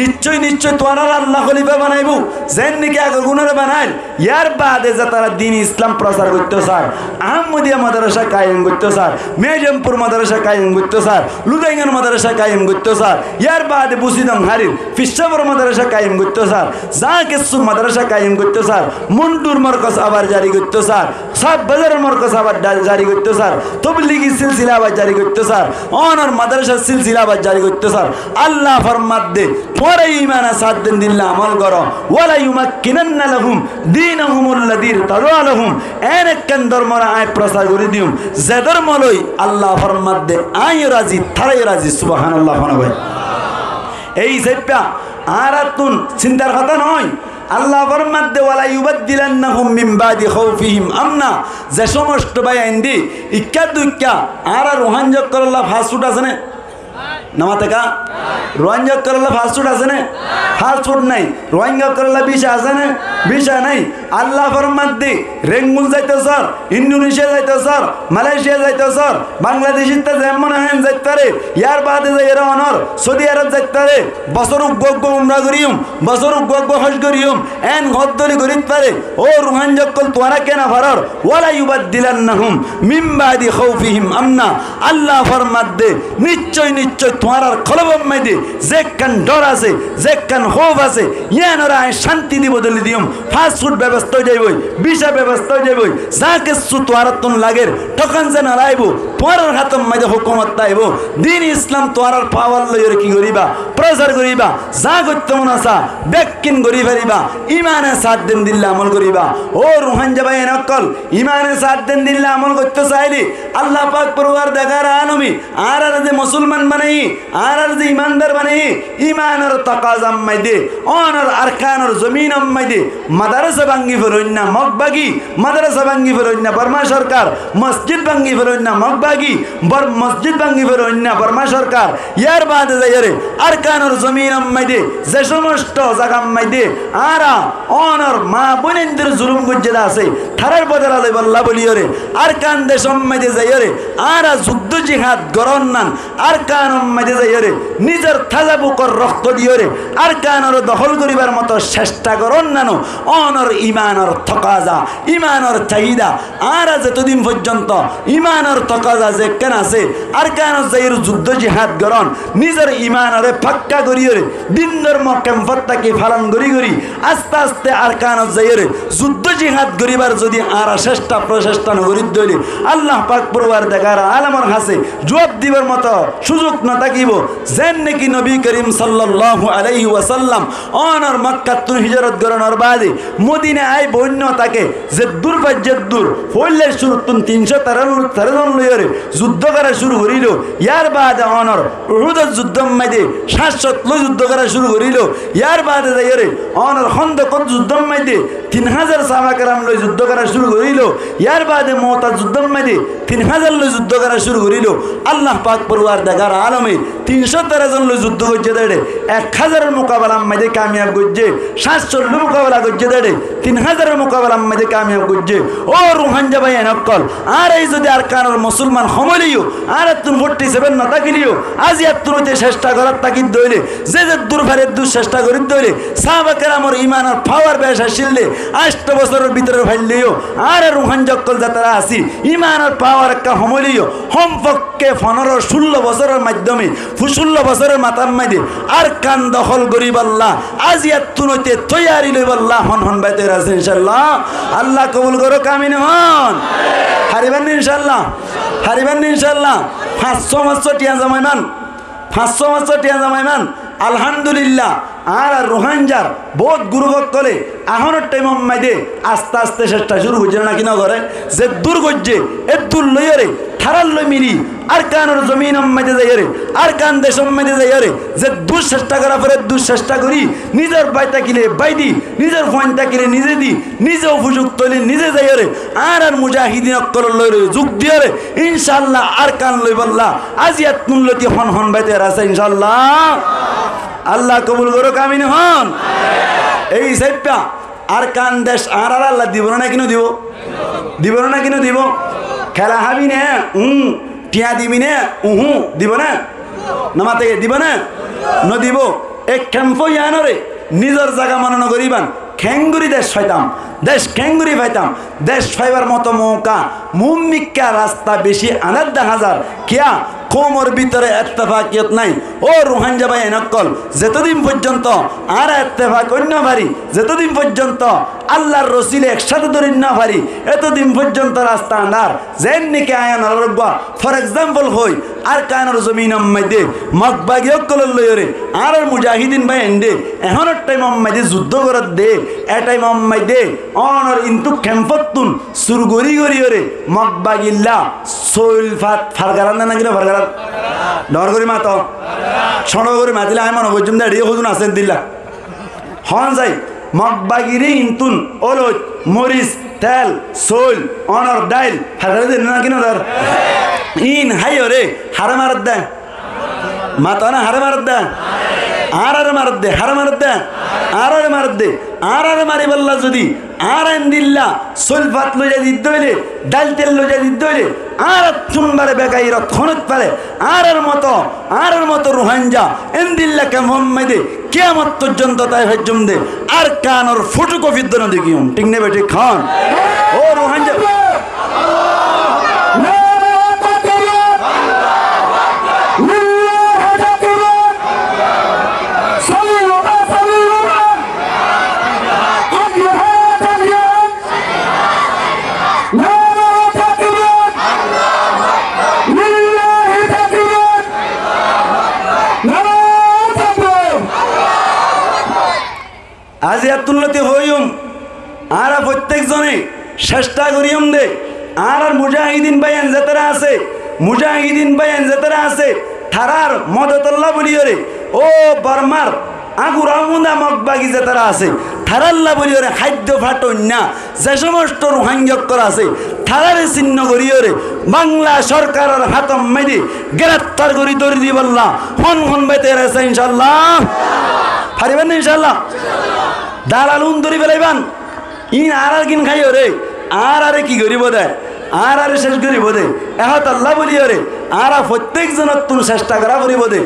নিশ্চয় নিশ্চয় তোরা আল্লাহ খলিফা বানাইব যেন নাকি আগে গুণরে বানাইল। ইয়ার বাদে যে তারা দিন ইসলাম প্রচার করতে স্যার, আহমদিয়া মাদ্রাসা কায়েম করতে স্যার, মেজমপুর মাদ্রাসা কায়েম করতে স্যার, লুদাইঙ্গান মাদ্রাসা কায়েম করতে স্যার, ইয়ার বাদে বুসিদং হারির ফিসাবর মাদ্রাসা কায়েম করতে স্যার, যা কিছু মাদ্রাসা কায়েম করতে স্যার, মন্টুর মরকজ আবার জারি করতে স্যার, সব বাজারের মরকজ আবার জারি করতে স্যার, তবলিগি সিলসিলা আবার জারি করতে স্যার, অনর মাদ্রাসার সিলসিলা আবার জারি করতে স্যার। আল্লাহ ফরমাত দে তোরা ঈমানে সাত দিন দিল্লা আমল করো, ওয়ালা ইউমাক্কিনান্না লাহুম দীনাহুমুল্লাযী ইরতাদা লাহুম, এনেকন ধর্মরা আয় প্রচার করে দিউম যে ধর্ম লই আল্লাহ ফরমাত দে আই রাজি থারাই রাজি। সুবহানাল্লাহ। ভাই এই সেপা আরাতুন চিন্তার কথা নয়। আল্লাহ ফরমাত দে ওয়ালা ইউবাদদিলান্নাহুম মিন বাদি খাউফিহিম আমনা, যে সমস্ত ভাই আইন্দি ইক্কা দুইক্কা আর রোহান জক্করল্লাহ ফাস্টফুড আছে না নামাতে কা রোহিঙ্গা করলা ফাস্টফুড আছে না, ফাস্টফুড নাই, রোহিঙ্গা করলা বিষা আছে না, বিষা নাই। আল্লাহ ফরমাত দি রেঙ্গুন যাইতে স্যার, ইন্দোনেশিয়া যাইতে স্যার, মালয়েশিয়া যাইতে স্যার, বাংলাদেশের তে যেমন হেন যাইতে রে, ইয়ার বাদে যাই এরা অনর সৌদি আরব যাইতে রে, বছর গগ উমরা করিম, বছর গগ হজ করিম, এন গদ্দলি করিত পারে। ও রোহিঙ্গা কল তোরা কেন ফারর, ওয়ালা ইউবাদদিলান্নাহুম মিন বাদি খাউফিহিম আমনা, আল্লাহ ফরমাত দে নিশ্চয় নিশ্চয় তোমার খলবম মাইদে যে কান ডর আছে, যে কান হোভ আছে, ইয়ানরা শান্তি দিব বদলি দিম। ফাস্টফুড ব্যবস্থা হয়ে যাইবই, ভিসা ব্যবস্থা হয়ে যাইবই, যা কিছু তোমার তুন লাগের তখন যে না লাইব তোমার হাতম মাইদে হুকুমত তাইব। দিন ইসলাম তোমার পাওয়ার লইয়ের কি করিবা, প্রচার করিবা, যা করতে মন আসা ব্যাকিন করি ফেরিবা, ইমানে সাত দিন দিল্লা আমল করিবা। ও রুহান যাবাই নকল ইমানে সাত দিন দিল্লা আমল করতে চাইলি আল্লাহ পাক পরওয়ার দেখার আলমী আর যে মুসলমান বানাই আর যে ইমানদার বানাই ইমানের তাকাজাম মাইদে অনর আরকানের জমিন মাইদে মাদ্রাসা ভাঙ্গি ফেরইন না মগবাগি, মাদ্রাসা ভাঙ্গি ফেরইন না বর্মা সরকার, মসজিদ ভাঙ্গি ফেরইন না মগবাগি, মসজিদ ভাঙ্গি ফেরইন না বর্মা সরকার। ইয়ার বাদে যাইরে আরকানের জমিন মাইদে যে সমস্ত জায়গা মাইদে আরা অনর মা বোনেদের জুলুম গুজ্জেদা আছে থারার বদলা লই বল্লা বলিওরে আরকান দেশম মাইদে যাইরে আরা যুদ্ধ জিহাদ গরন নান আরকান মাইদে যাইরে নিজের থাজা বুকর রক্ত দিওরে আরকানের দখল করিবার মতো চেষ্টা করন নানো অনর ইমানর তকাজা, ইমানর চাহিদা আর যতদিন পর্যন্ত ইমানর তকাজা কাজ আছে কেন আছে আর কেন যাইর যুদ্ধ জিহাদ গরন নিজের ইমানরে পাক্কা করিয়ে দিন ধর্ম ক্যাম্পত তাকে পালন করি আস্তে আস্তে আর কেন যাইরে যুদ্ধ জিহাদ করিবার যদি আর চেষ্টা প্রচেষ্টা নগরীর দইলে আল্লাহ পাক পরবার দেখার আলমর হাসে জবাব দিবার মতো সুযোগ না থাকিব যেন নাকি নবী করিম সাল্লাল্লাহু আলাইহি ওয়াসাল্লাম অনর মক্কাতুন হিজরত গরনর বাদে মদিনা আই বন্য তাকে যে দূর বাজ্যের দূর হইলে শুরুতুন 313 লইরে যুদ্ধ করা শুরু করিল ইয়ার বাদে অনর উহুদের যুদ্ধ মাইদে 700 লই যুদ্ধ করা শুরু করিল ইয়ার বাদে যাইরে অনর খন্দকত যুদ্ধ মাইদে 3000 সাহাবা کرام লই যুদ্ধ করা শুরু করিল ইয়ার বাদে মুতা যুদ্ধ মাইদে 3000 লই যুদ্ধ করা শুরু করিল আল্লাহ পাক পরওয়ার দেখার আলমে 313 জন লই যুদ্ধ করছে দেড়ে 1000 এর মোকাবেলা মাইদে কামিয়াব করছে 700 লই মোকাবেলা করছে দেড়ে 3000 এর মোকাবেলা মাইদে কামিয়াব করছে ও রুহানজা ভাই নকল আর এই যদি আর কারোর মুসলমান সমলিও আর তুন 47 না তাকিলিও আজ এততে চেষ্টা করার তাকিদ দইলে যে দুর্ভারের দূর চেষ্টা করি দইলে সাহাবা کرامর ঈমানের পাওয়ার বেশ আসিলে 8 বছরের ভিতরে ফাইলিও আর রুহানজকল যাতারা আসি ঈমানের পাওয়ার একটা সমলিও সম্পর্কে 15-16 বছরের মাধ্যমে 16 বছরের মাথার মাঝে আর কান দখল করিব আল্লাহ আজ এততে তৈয়ারি লইব আল্লাহ হন বাইতে আছে ইনশাআল্লাহ আল্লাহ কবুল করো কামিন হন হারিবেন ইনশাআল্লাহ হারিবেন ইনশাআল্লাহ 500 টিয়া জামাইমান 500 টিয়া জামাইমান আলহামদুলিল্লাহ আর রোহানজার বহুত গুরুভক কলে আহনের টাইম মাইদে আস্তে আস্তে চেষ্টা শুরু করছে না কিনা করে যে দূর করছে এ দূর লইরে থারাল লই মিলি আর কানোর জমিন মাইদে যাইরে আর কান দেশ মাইদে যাইরে যে দূর চেষ্টা করা পরে দূর চেষ্টা করি নিজের বাইতা কিলে বাইদি নিজের ফোনটা কিলে নিজে দি নিজে উপযুক্ত তৈলি নিজে যাইরে আর মুজাহিদিন অক্কল লই যুগ দিয়ে ইনশাআল্লাহ আর কান লই বললা আজ ইয়াত নুনলতি হন বাইতে আছে ইনশাআল্লাহ আল্লাহ কবুল করো কামিন হন এই সাইপা আর কান দেশ আর আল্লাহ দিব না কিনো দিব না কিনো দিব খেলা হাবি না টিয়া দিবি না দিব না নামাতে দিব না দিব এক ক্যাম্প ইয়ানরে নিজের জায়গা মনন করিবান খেঙ্গুরি দেশ পাইতাম দেশ খেঙ্গুরি পাইতাম দেশ পাইবার মতো মৌকা মুমিক্কা রাস্তা বেশি আনার 10,000 কিয়া কোমর ভিতরে ইত্তেফাকিয়ত নাই ও রুহানজা ভাই নকল যতদিন পর্যন্ত আর ইত্তেফাক অন্য ভারি যতদিন পর্যন্ত আল্লাহর রসুল একসাথে ধরে না ভারি এতদিন পর্যন্ত রাস্তা আন্ধার যেন নাকি আয়ান আরব্বা ফর এক্সাম্পল হই আর কানোর জমিন মাইদে মকবাগি অকল লইরে আর মুজাহিদিন ভাই এন্ডে এখনের টাইম মাইদে যুদ্ধ করত দে এ টাইম মাইদে অনর ইনটু ক্যাম্পতুন সুরগরি গরিয়রে মকবাগিল্লা সোইল ফারগারান না কিনা ফারগারান ডর করি মাতো ছড় করে মাতিলে আমি মনে করছিলাম দাঁড়িয়ে হজুন আসেন দিল্লা হন যাই মকবাগিরি ইনতুন ওলট মরিচ তেল সোল অনর ডাইল ফারগারা দিন না কিনা ধর ইন হাই রে হারে মারত দে মাতো না হারে মারত দে আর মারত দে হারে মারত দে আর মারত দে আর মারি বললা যদি আর দিল্লা সোলফাত লইয়া দিত হইলে ডাল তেল লইয়া দিত হইলে আর চুনবারে বেকাই রক্ষণত পারে আর মতো রুহানজা এন দিল্লা কে মোহাম্মদে কিয়ামত পর্যন্ত তাই হজ্জম দে আর কানোর ফটোকপির দন দেখিম ঠিক নেবে ঠিক খান ও রুহানজা আজ এতুল্লতি হইম আর প্রত্যেক জনে চেষ্টা করিম দে আর মুজাহিদিন ভাইয়ান যেতারা আছে থারার মদতল্লা বলিয়রে ও বর্মার আগুরামুদা মকবাগি যেতারা আছে থারাল্লা বলিয়রে খাদ্য ফাটন না যে সমস্ত রুহাঙ্গকর আছে থারারে চিহ্ন করিয়রে বাংলা সরকারের হাতম মেদি গ্রেপ্তার করি তরি দি বললা হন বাইতে আছে ইনশাআল্লাহ পারিবেন ইনশাআল্লাহ দালাল ধরি ফেলাইবান ইন আর কিন খাইও রে আর কি করিব দে আর শেষ করিব দে এহত আল্লাহ বলিও রে আর প্রত্যেক জনের তুমি চেষ্টা করা করিব দে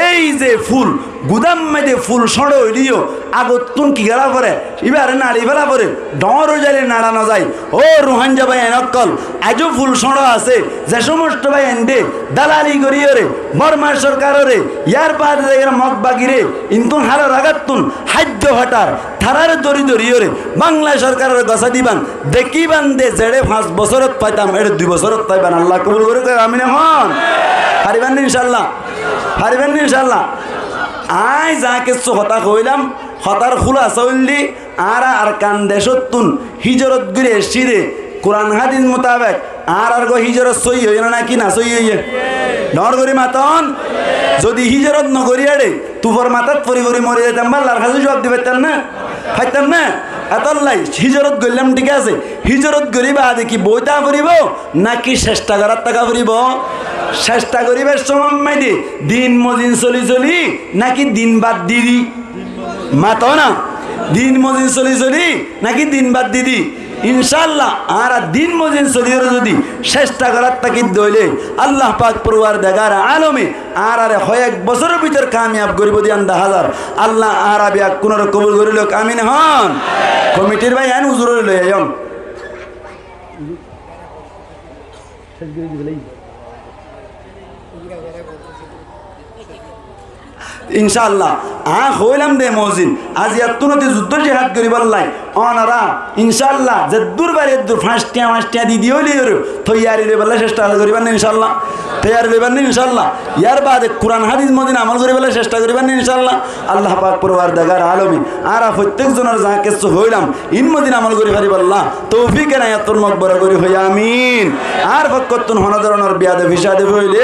এই যে ফুল গুদাম মেদে ফুল সড় হইলিও আগত তুন কি গেলা পরে এবারে নাড়ি ফেলা পরে ডর জালে নাড়ানো যায় ও রুহাঞ্জা ভাই এনকল আজও ফুল সড় আছে যে সমস্ত ভাই এন্ডে দালালি করিও বর্মা সরকারে ইয়ার পাহাড়ে মগ বাগিরে ইন্তুন হারার আগাতুন হাজ্য হটার থারার দরি দরিওরে বাংলা সরকারের গছা দিবান দেখিবান দে জেড়ে 5 বছরত পাইতাম এটা 2 বছরত পাইবান আল্লাহ কবুল করে আমি হন হারিবেন ইনশাল্লাহ হারিবেন ইনশাল্লাহ আই যা কিছু হতা কইলাম হতার খুলা চললি আর কান দেশতুন হিজরত গিরে শিরে কোরআন হাদিস মোতাবেক আর গো হিজরত সই হইল না কি না সই হইয়ে ডর করি মাতন যদি হিজরত নগরিয়া রে তুফর মাথাত পরি পরি মরে যেতাম আল্লাহর কাছে জবাব দিবেন না খাইতাম না এতলাই হিজরত গড়লাম ঠিক আছে হিজরত গরিবা দেখি বইতা ফুরিব নাকি চেষ্টা করার টাকা ফুরিব চেষ্টা করিবার সময় দি দিন মজিন চলি চলি নাকি দিন বাদ দিদি মাত না দিন মজিন চলি চলি নাকি দিন বাদ দিদি ইনশাআল্লাহ আর দিন মজিন চলিয়ে যদি চেষ্টা করার তাকি দইলে আল্লাহ পাক পরওয়ার দেগার আলমে আর কয়েক বছরের ভিতর কামিয়াব করিব দিয়ান 10,000 আল্লাহ আর আবিয়া কোন কবুল করিল আমিন হন কমিটির ভাই আইন হুজুর লই আইম ইনশাআল্লাহ হইলাম দে মজিন আজ এতনতে যুদ্ধ জিহাদ করিবার লাই অনারা ইনশাআল্লাহ যে দূর বাড়ি দূর ফাঁসটিয়া দি দিওলি তৈয়ারি লইবার চেষ্টা করিবার না ইনশাআল্লাহ তৈয়ারি লইবার না ইনশাআল্লাহ ইয়ার বাদে কোরআন হাদিস মদিন আমল করিবার চেষ্টা করিবার না ইনশাআল্লাহ আল্লাহ পাক পরওয়ারদিগার আলামিন আর প্রত্যেক জনের যা কিছু হইলাম ইন মদিন আমল করি পারিবার আল্লাহ তৌফিক এনায়াতুল মকবরা করি হই আমিন আর ফকতুন হনদরনের বিয়াদে ভিসাদে হইলে